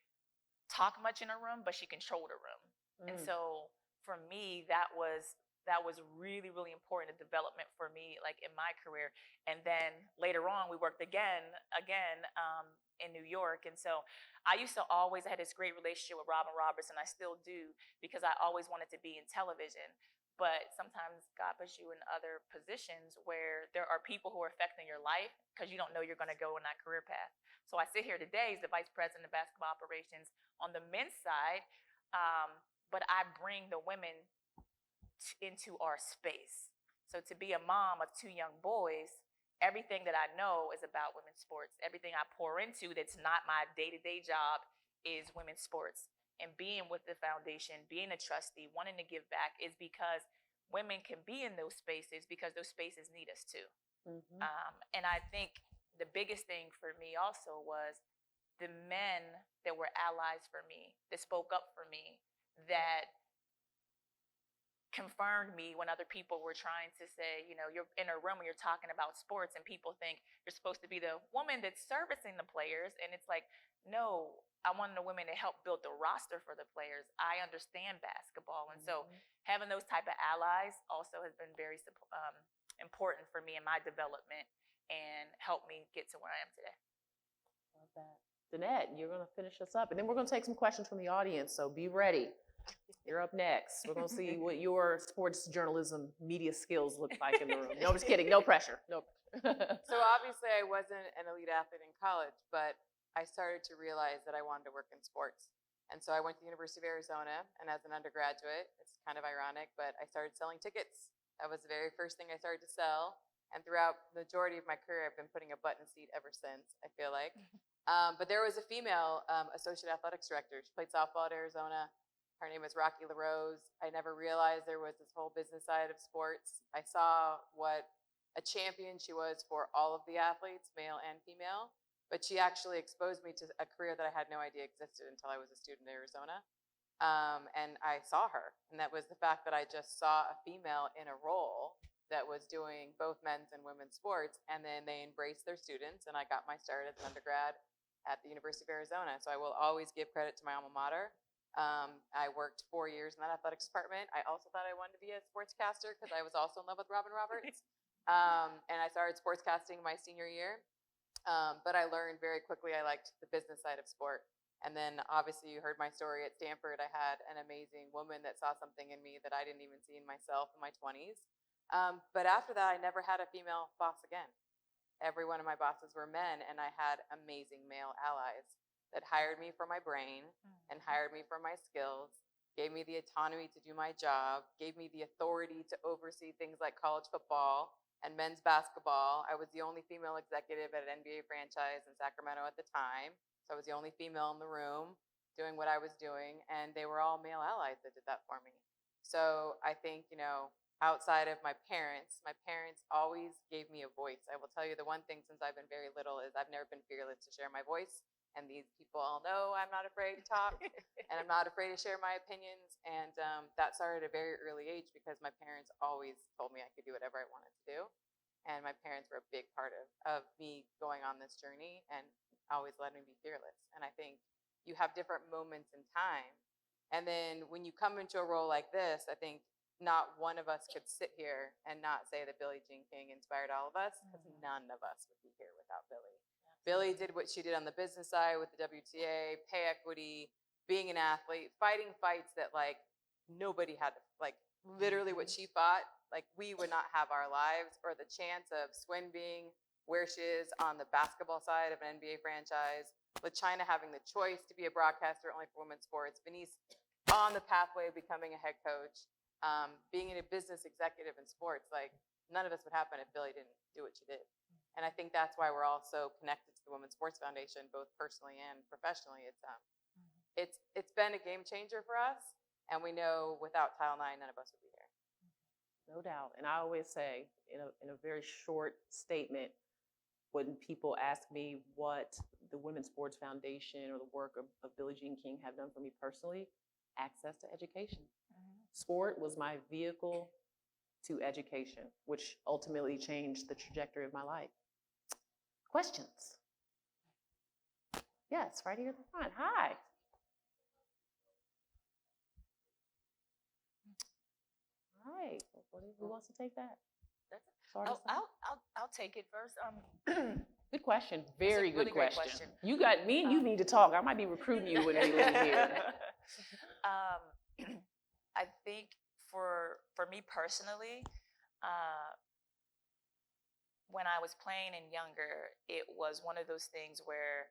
talk much in a room, but she controlled a room. And so for me, that was really, really important, a development for me, like in my career. And then later on, we worked again in New York. And so I had this great relationship with Robin Roberts, and I still do, because I always wanted to be in television. But sometimes God puts you in other positions where there are people who are affecting your life because you don't know you're going to go in that career path. So I sit here today as the vice president of basketball operations on the men's side, but I bring the women into our space. So to be a mom of two young boys, everything that I know is about women's sports. Everything I pour into that's not my day-to-day job is women's sports. And being with the foundation, being a trustee, wanting to give back is because women can be in those spaces because those spaces need us too. Mm-hmm. And I think the biggest thing for me also was the men that were allies for me, that spoke up for me, that confirmed me when other people were trying to say, you know, you're in a room when you're talking about sports and people think you're supposed to be the woman that's servicing the players. And it's like, no, I wanted the women to help build the roster for the players. I understand basketball. And so having those type of allies also has been very important for me in my development and helped me get to where I am today. Love that. Danette, you're going to finish us up, and then we're going to take some questions from the audience, so be ready. You're up next. We're going to see what your sports journalism media skills look like in the room. No, I'm just kidding. No pressure. No. So obviously I wasn't an elite athlete in college, but I started to realize that I wanted to work in sports. And so I went to the University of Arizona, and as an undergraduate, it's kind of ironic, but I started selling tickets. That was the very first thing I started to sell. And throughout the majority of my career, I've been putting a button seat ever since, I feel like. But there was a female associate athletics director. She played softball at Arizona. Her name was Rocky LaRose. I never realized there was this whole business side of sports. I saw what a champion she was for all of the athletes, male and female, but she actually exposed me to a career that I had no idea existed until I was a student in Arizona. And I saw her, and that was the fact that I just saw a female in a role that was doing both men's and women's sports, and then they embraced their students, and I got my start as an undergrad at the University of Arizona. So I will always give credit to my alma mater. I worked 4 years in that athletics department. I also thought I wanted to be a sportscaster because I was also in love with Robin Roberts. And I started sportscasting my senior year. But I learned very quickly I liked the business side of sport. And then obviously you heard my story at Stanford. I had an amazing woman that saw something in me that I didn't even see in myself in my 20s. But after that, I never had a female boss again. Every one of my bosses were men, and I had amazing male allies that hired me for my brain and hired me for my skills, gave me the autonomy to do my job, gave me the authority to oversee things like college football and men's basketball. I was the only female executive at an NBA franchise in Sacramento at the time. So I was the only female in the room doing what I was doing, and they were all male allies that did that for me. So I think, outside of my parents always gave me a voice. I will tell you the one thing since I've been very little is I've never been fearless to share my voice. And these people all know I'm not afraid to talk and I'm not afraid to share my opinions. And that started at a very early age because my parents always told me I could do whatever I wanted to do. And my parents were a big part of me going on this journey and always letting me be fearless. And I think you have different moments in time. And then when you come into a role like this, I think not one of us could sit here and not say that Billie Jean King inspired all of us, because none of us would be here without Billie. Billie did what she did on the business side with the WTA, pay equity, being an athlete, fighting fights that like nobody had, like literally what she fought, like we would not have our lives or the chance of Swin being where she is on the basketball side of an NBA franchise, LaChina having the choice to be a broadcaster only for women's sports, Venice on the pathway of becoming a head coach, being a business executive in sports. Like none of us would happen if Billie didn't do what she did. And I think that's why we're all so connected to the Women's Sports Foundation, both personally and professionally. It's been a game changer for us, and we know without Title IX, none of us would be here. No doubt. And I always say in a very short statement, when people ask me what the Women's Sports Foundation or the work of Billie Jean King have done for me personally, access to education. Sport was my vehicle to education, which ultimately changed the trajectory of my life. Questions? Yes, right here at the front. Hi. All right. Who wants to take that? Sorry to say. I'll take it first. Good question. Very good really great question. question. You got me and you need to talk. I might be recruiting you when we leave here. I think for me personally, when I was playing and younger, it was one of those things where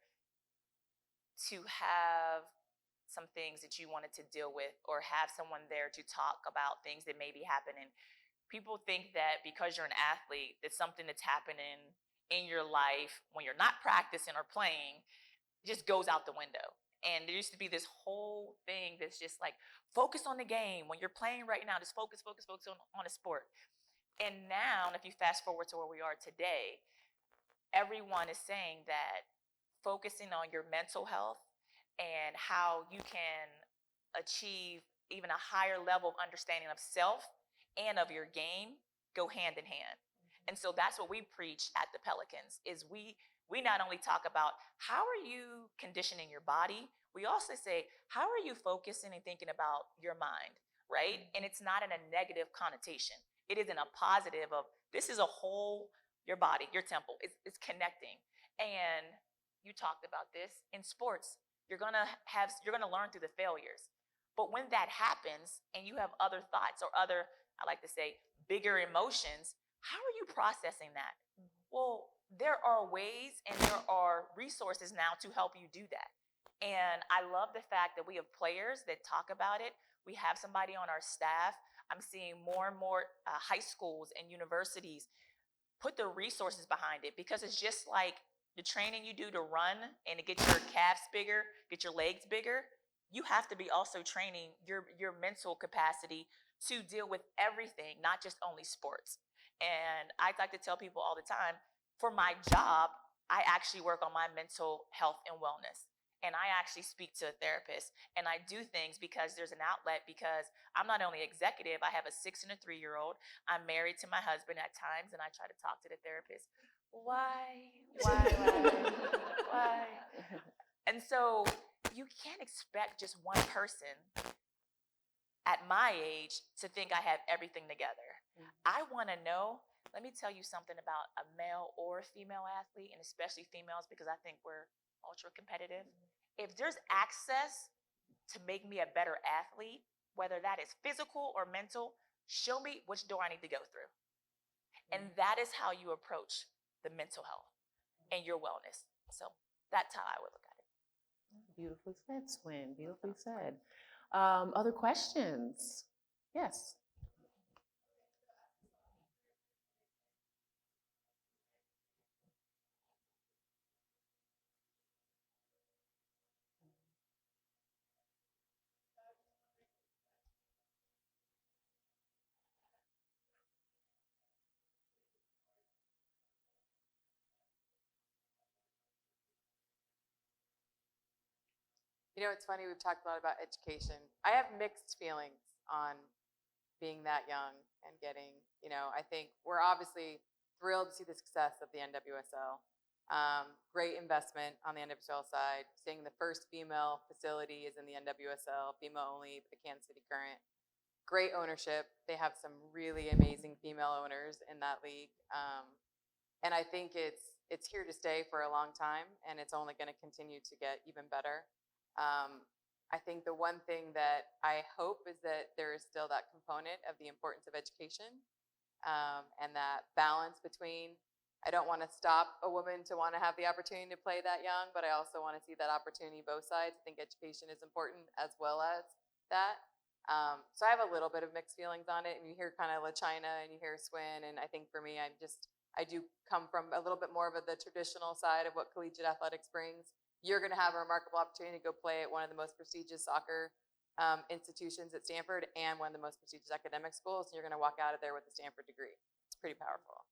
to have some things that you wanted to deal with or have someone there to talk about things that may be happening. People think that because you're an athlete, that something that's happening in your life when you're not practicing or playing just goes out the window. And there used to be this whole thing that's just like, focus on the game. When you're playing right now, just focus on the sport. And now, if you fast forward to where we are today, everyone is saying that focusing on your mental health and how you can achieve even a higher level of understanding of self and of your game go hand in hand. And so that's what we preach at the Pelicans is we not only talk about how are you conditioning your body, we also say, how are you focusing and thinking about your mind, right? And it's not in a negative connotation. It is in a positive of this is a whole, your body, your temple, it's connecting. And you talked about this in sports. You're gonna learn through the failures. But when that happens and you have other thoughts or other, I like to say, bigger emotions, how are you processing that? Well, there are ways and there are resources now to help you do that. And I love the fact that we have players that talk about it. We have somebody on our staff. I'm seeing more and more high schools and universities put the resources behind it because it's just like the training you do to run and to get your calves bigger, get your legs bigger. You have to be also training your mental capacity to deal with everything, not just only sports. And I like to tell people all the time, for my job, I actually work on my mental health and wellness. And I actually speak to a therapist and I do things because there's an outlet because I'm not only executive, I have a 6 and a 3-year-old. I'm married to my husband at times and I try to talk to the therapist. Why? And so you can't expect just one person at my age to think I have everything together. I want to know let me tell you something about a male or female athlete, and especially females, because I think we're ultra competitive. If there's access to make me a better athlete, whether that is physical or mental, show me which door I need to go through. And that is how you approach the mental health and your wellness. So that's how I would look at it. Beautifully said, Swin. Beautifully said. Other questions? Yes. You know, it's funny, we've talked a lot about education. I have mixed feelings on being that young and getting, I think we're obviously thrilled to see the success of the NWSL. Great investment on the NWSL side. Seeing the first female facility is in the NWSL, female only, the Kansas City Current. Great ownership. They have some really amazing female owners in that league. And I think it's here to stay for a long time, and it's only going to continue to get even better. I think the one thing that I hope is that there is still that component of the importance of education, and that balance between, I don't want to stop a woman to want to have the opportunity to play that young, but I also want to see that opportunity both sides. I think education is important as well as that. So I have a little bit of mixed feelings on it, and you hear kind of La China and you hear Swin, and I think for me, I do come from a little bit more of the traditional side of what collegiate athletics brings. You're going to have a remarkable opportunity to go play at one of the most prestigious soccer institutions at Stanford and one of the most prestigious academic schools. And you're going to walk out of there with a Stanford degree. It's pretty powerful.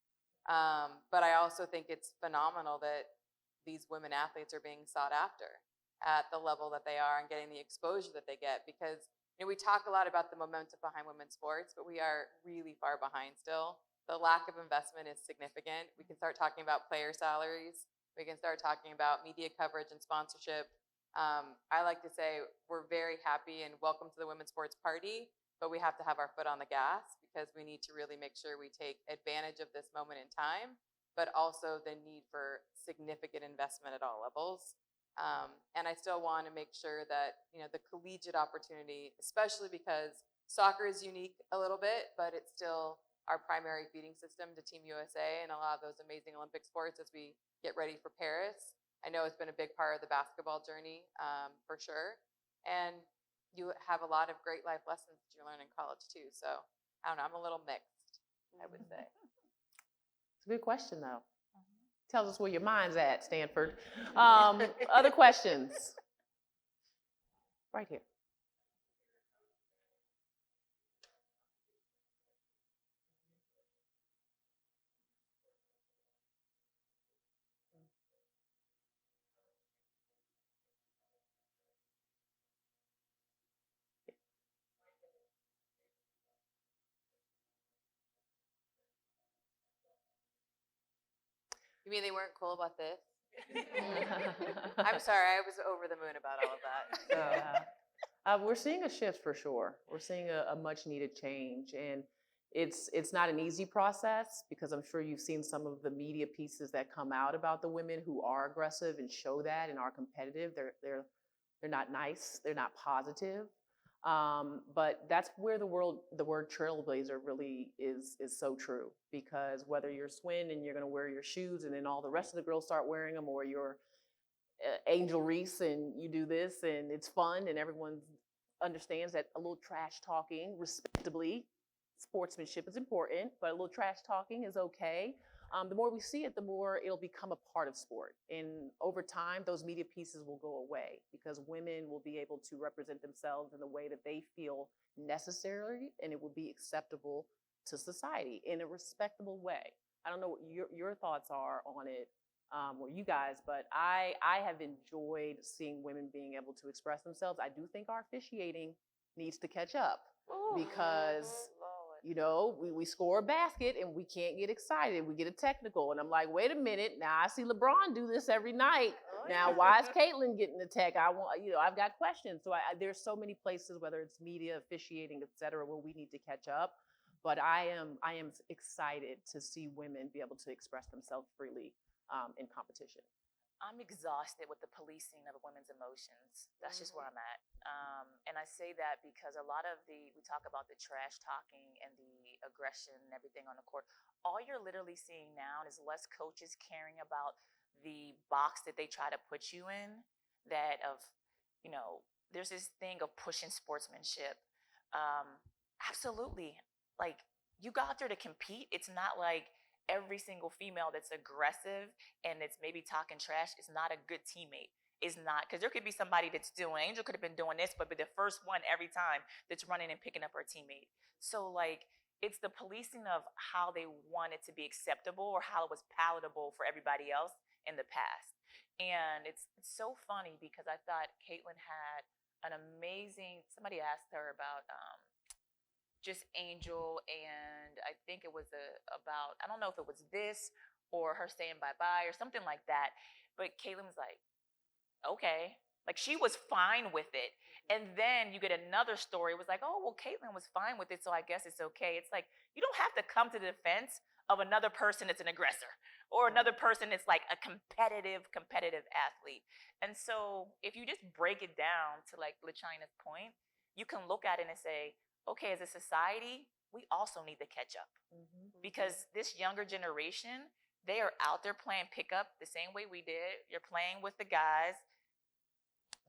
But I also think it's phenomenal that these women athletes are being sought after at the level that they are and getting the exposure that they get, because we talk a lot about the momentum behind women's sports, but we are really far behind still. The lack of investment is significant. We can start talking about player salaries. We can start talking about media coverage and sponsorship. I like to say we're very happy and welcome to the women's sports party, but we have to have our foot on the gas, because we need to really make sure we take advantage of this moment in time, but also the need for significant investment at all levels. And I still want to make sure that, the collegiate opportunity, especially because soccer is unique a little bit, but it's still our primary feeding system to Team USA and a lot of those amazing Olympic sports as we get ready for Paris. I know it's been a big part of the basketball journey, for sure. And you have a lot of great life lessons that you learn in college too. So I don't know, I'm a little mixed, I would say. It's a good question though. Tells us where your mind's at, Stanford. Other questions? Right here. You mean they weren't cool about this? I'm sorry, I was over the moon about all of that. So. Yeah. We're seeing a shift for sure. We're seeing a much needed change, and it's not an easy process, because I'm sure you've seen some of the media pieces that come out about the women who are aggressive and show that and are competitive. They're not nice. They're not positive. But that's where the word trailblazer really is so true, because whether you're Swin and you're going to wear your shoes and then all the rest of the girls start wearing them, or you're Angel Reese and you do this and it's fun and everyone understands that a little trash talking respectably, sportsmanship is important, but a little trash talking is okay. The more we see it, the more it'll become a part of sport. And over time, those media pieces will go away, because women will be able to represent themselves in the way that they feel necessary, and it will be acceptable to society in a respectable way. I don't know what your thoughts are on it, or you guys, but I have enjoyed seeing women being able to express themselves. I do think our officiating needs to catch up, because we score a basket and we can't get excited. We get a technical, and I'm like, wait a minute. Now I see LeBron do this every night. Now why is Caitlin getting the tech? I've got questions. So there's so many places, whether it's media, officiating, et cetera, where we need to catch up. But I am excited to see women be able to express themselves freely in competition. I'm exhausted with the policing of women's emotions. That's just where I'm at. And I say that because a lot of we talk about the trash talking and the aggression and everything on the court. All you're literally seeing now is less coaches caring about the box that they try to put you in, that of, there's this thing of pushing sportsmanship. Absolutely. Like, you go out there to compete. It's not like every single female that's aggressive and it's maybe talking trash is not a good teammate. Is not, because there could be somebody that's doing, Angel could have been doing this, but be the first one every time that's running and picking up her teammate. So like, it's the policing of how they want it to be acceptable or how it was palatable for everybody else in the past. And it's so funny because I thought Caitlin had an amazing, somebody asked her about just Angel, and I think it was about, I don't know if it was this or her saying bye-bye or something like that, but Caitlin was like, okay. Like, she was fine with it. And then you get another story, it was like, oh, well, Caitlin was fine with it, so I guess it's okay. It's like, you don't have to come to the defense of another person that's an aggressor or another person that's like a competitive athlete. And so if you just break it down to like LaChina's point, you can look at it and say, okay, as a society, we also need to catch up because this younger generation, they are out there playing pickup the same way we did. You're playing with the guys.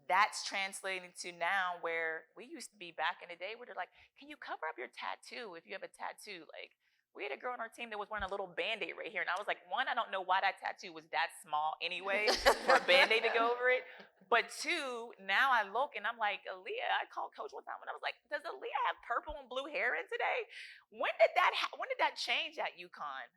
That's translating to now where we used to be back in the day where they're like, can you cover up your tattoo if you have a tattoo? Like, we had a girl on our team that was wearing a little Band-Aid right here. And I was like, one, I don't know why that tattoo was that small anyway for a Band-Aid to go over it. But two, now I look and I'm like, Aaliyah, I called coach one time and I was like, does Aaliyah have purple and blue hair in today? When did that change at UConn?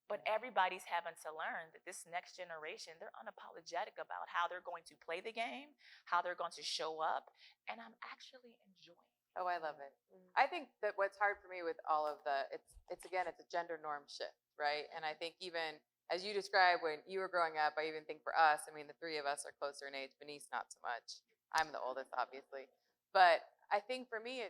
But everybody's having to learn that this next generation, they're unapologetic about how they're going to play the game, how they're going to show up. And I'm actually enjoying it. Oh, I love it. I think that what's hard for me with all of it's a gender norm shift, right? And I think even as you described when you were growing up, I even think for us, I mean, the three of us are closer in age. Benice, not so much. I'm the oldest, obviously. But I think for me,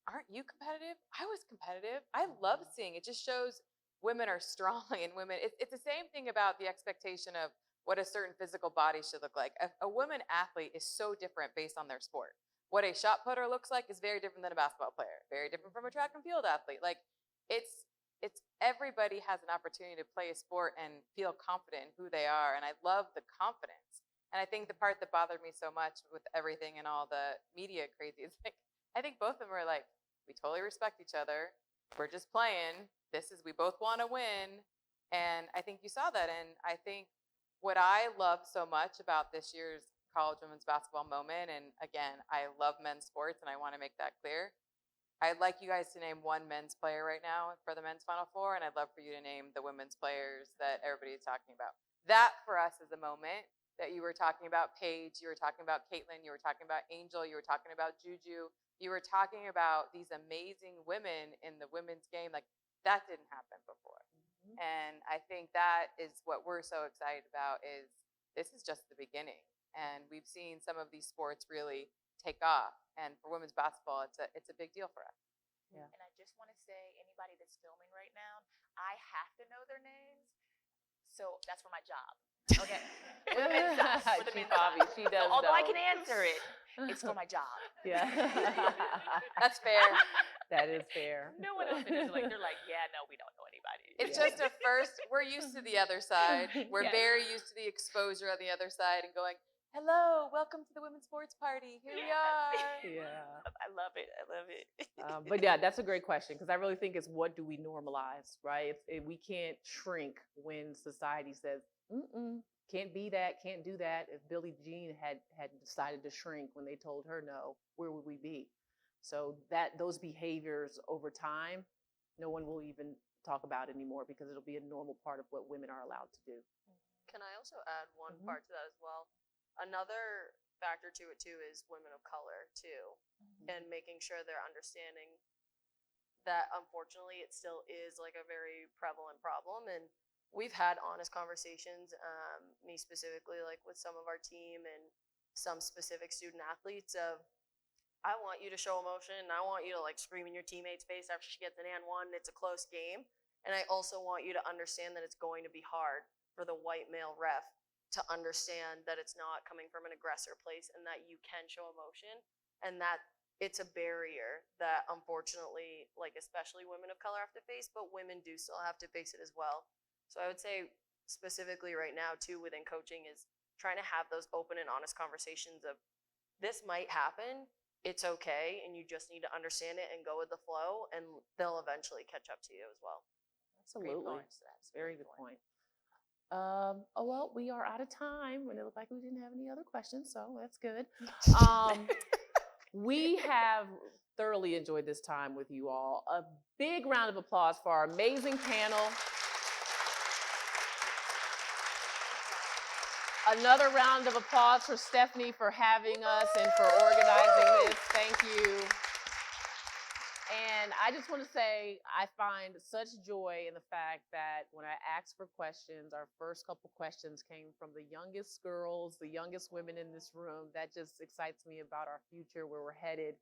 aren't you competitive? I was competitive. I love seeing it. Just shows women are strong and women. It's the same thing about the expectation of what a certain physical body should look like. A woman athlete is so different based on their sport. What a shot putter looks like is very different than a basketball player, very different from a track and field athlete. Like, it's everybody has an opportunity to play a sport and feel confident in who they are. And I love the confidence. And I think the part that bothered me so much with everything and all the media crazy is like, I think both of them were like, we totally respect each other. We're just playing. We both want to win. And I think you saw that. And I think what I love so much about this year's college women's basketball moment, and again, I love men's sports and I want to make that clear. I'd like you guys to name one men's player right now for the men's Final Four, and I'd love for you to name the women's players that everybody is talking about. That for us is a moment that you were talking about Paige, you were talking about Caitlin, you were talking about Angel, you were talking about Juju, you were talking about these amazing women in the women's game. Like, that didn't happen before. And I think that is what we're so excited about, is this is just the beginning. And we've seen some of these sports really take off. And for women's basketball, it's a big deal for us. Yeah. And I just want to say, anybody that's filming right now, I have to know their names. So that's for my job. Okay. For the men's side, for the men's Bobby, side. she does So although I know. can answer it, it's for my job. Yeah. That's fair. That is fair. No one else is like, they're like, yeah, no, we don't know anybody. It's just a first, we're used to the other side. We're Yes. very used to the exposure on the other side and going, hello, welcome to the women's sports party. Here we are. Yeah. I love it. I love it. But yeah, that's a great question, because I really think it's what do we normalize, right? We can't shrink when society says, can't be that, can't do that. If Billie Jean had decided to shrink when they told her no, where would we be? So those behaviors over time, no one will even talk about anymore because it'll be a normal part of what women are allowed to do. Can I also add one part to that as well? Another factor to it too is women of color too, and making sure they're understanding that unfortunately it still is like a very prevalent problem. And we've had honest conversations, me specifically, like with some of our team and some specific student athletes, of I want you to show emotion, and I want you to like scream in your teammate's face after she gets an and one. It's a close game, and I also want you to understand that it's going to be hard for the white male ref to understand that it's not coming from an aggressor place, and that you can show emotion, and that it's a barrier that unfortunately, like especially women of color have to face, but women do still have to face it as well. So I would say specifically right now too within coaching is trying to have those open and honest conversations of this might happen, it's okay, and you just need to understand it and go with the flow, and they'll eventually catch up to you as well. Absolutely. points. That's a very good point. Oh, well, we are out of time, and it looked like we didn't have any other questions, so that's good. We have thoroughly enjoyed this time with you all. A big round of applause for our amazing panel. Another round of applause for Stephanie for having us and for organizing this. Thank you. And I just want to say, I find such joy in the fact that when I asked for questions, our first couple questions came from the youngest girls, the youngest women in this room. That just excites me about our future, where we're headed.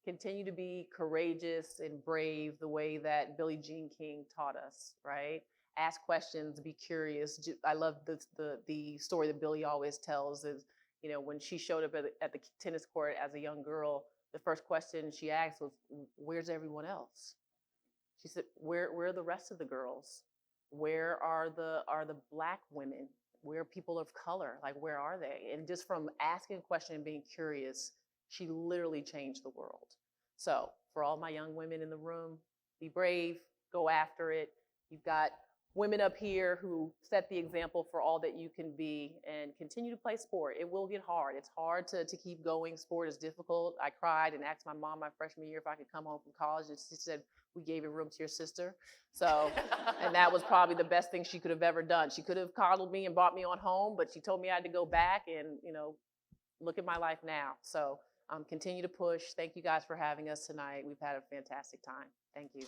Continue to be courageous and brave the way that Billie Jean King taught us, right? Ask questions, be curious. I love the story that Billie always tells is, you know, when she showed up at the tennis court as a young girl, the first question she asked was, where's everyone else? She said, where are the rest of the girls? Where are the Black women? Where are people of color? Like, where are they? And just from asking a question and being curious, she literally changed the world. So for all my young women in the room, be brave, go after it. You've got women up here who set the example for all that you can be, and continue to play sport. It will get hard. It's hard to keep going. Sport is difficult. I cried and asked my mom my freshman year if I could come home from college, and she said, we gave a room to your sister. So, and that was probably the best thing she could have ever done. She could have coddled me and brought me on home, but she told me I had to go back, and, you know, look at my life now. So continue to push. Thank you guys for having us tonight. We've had a fantastic time. Thank you.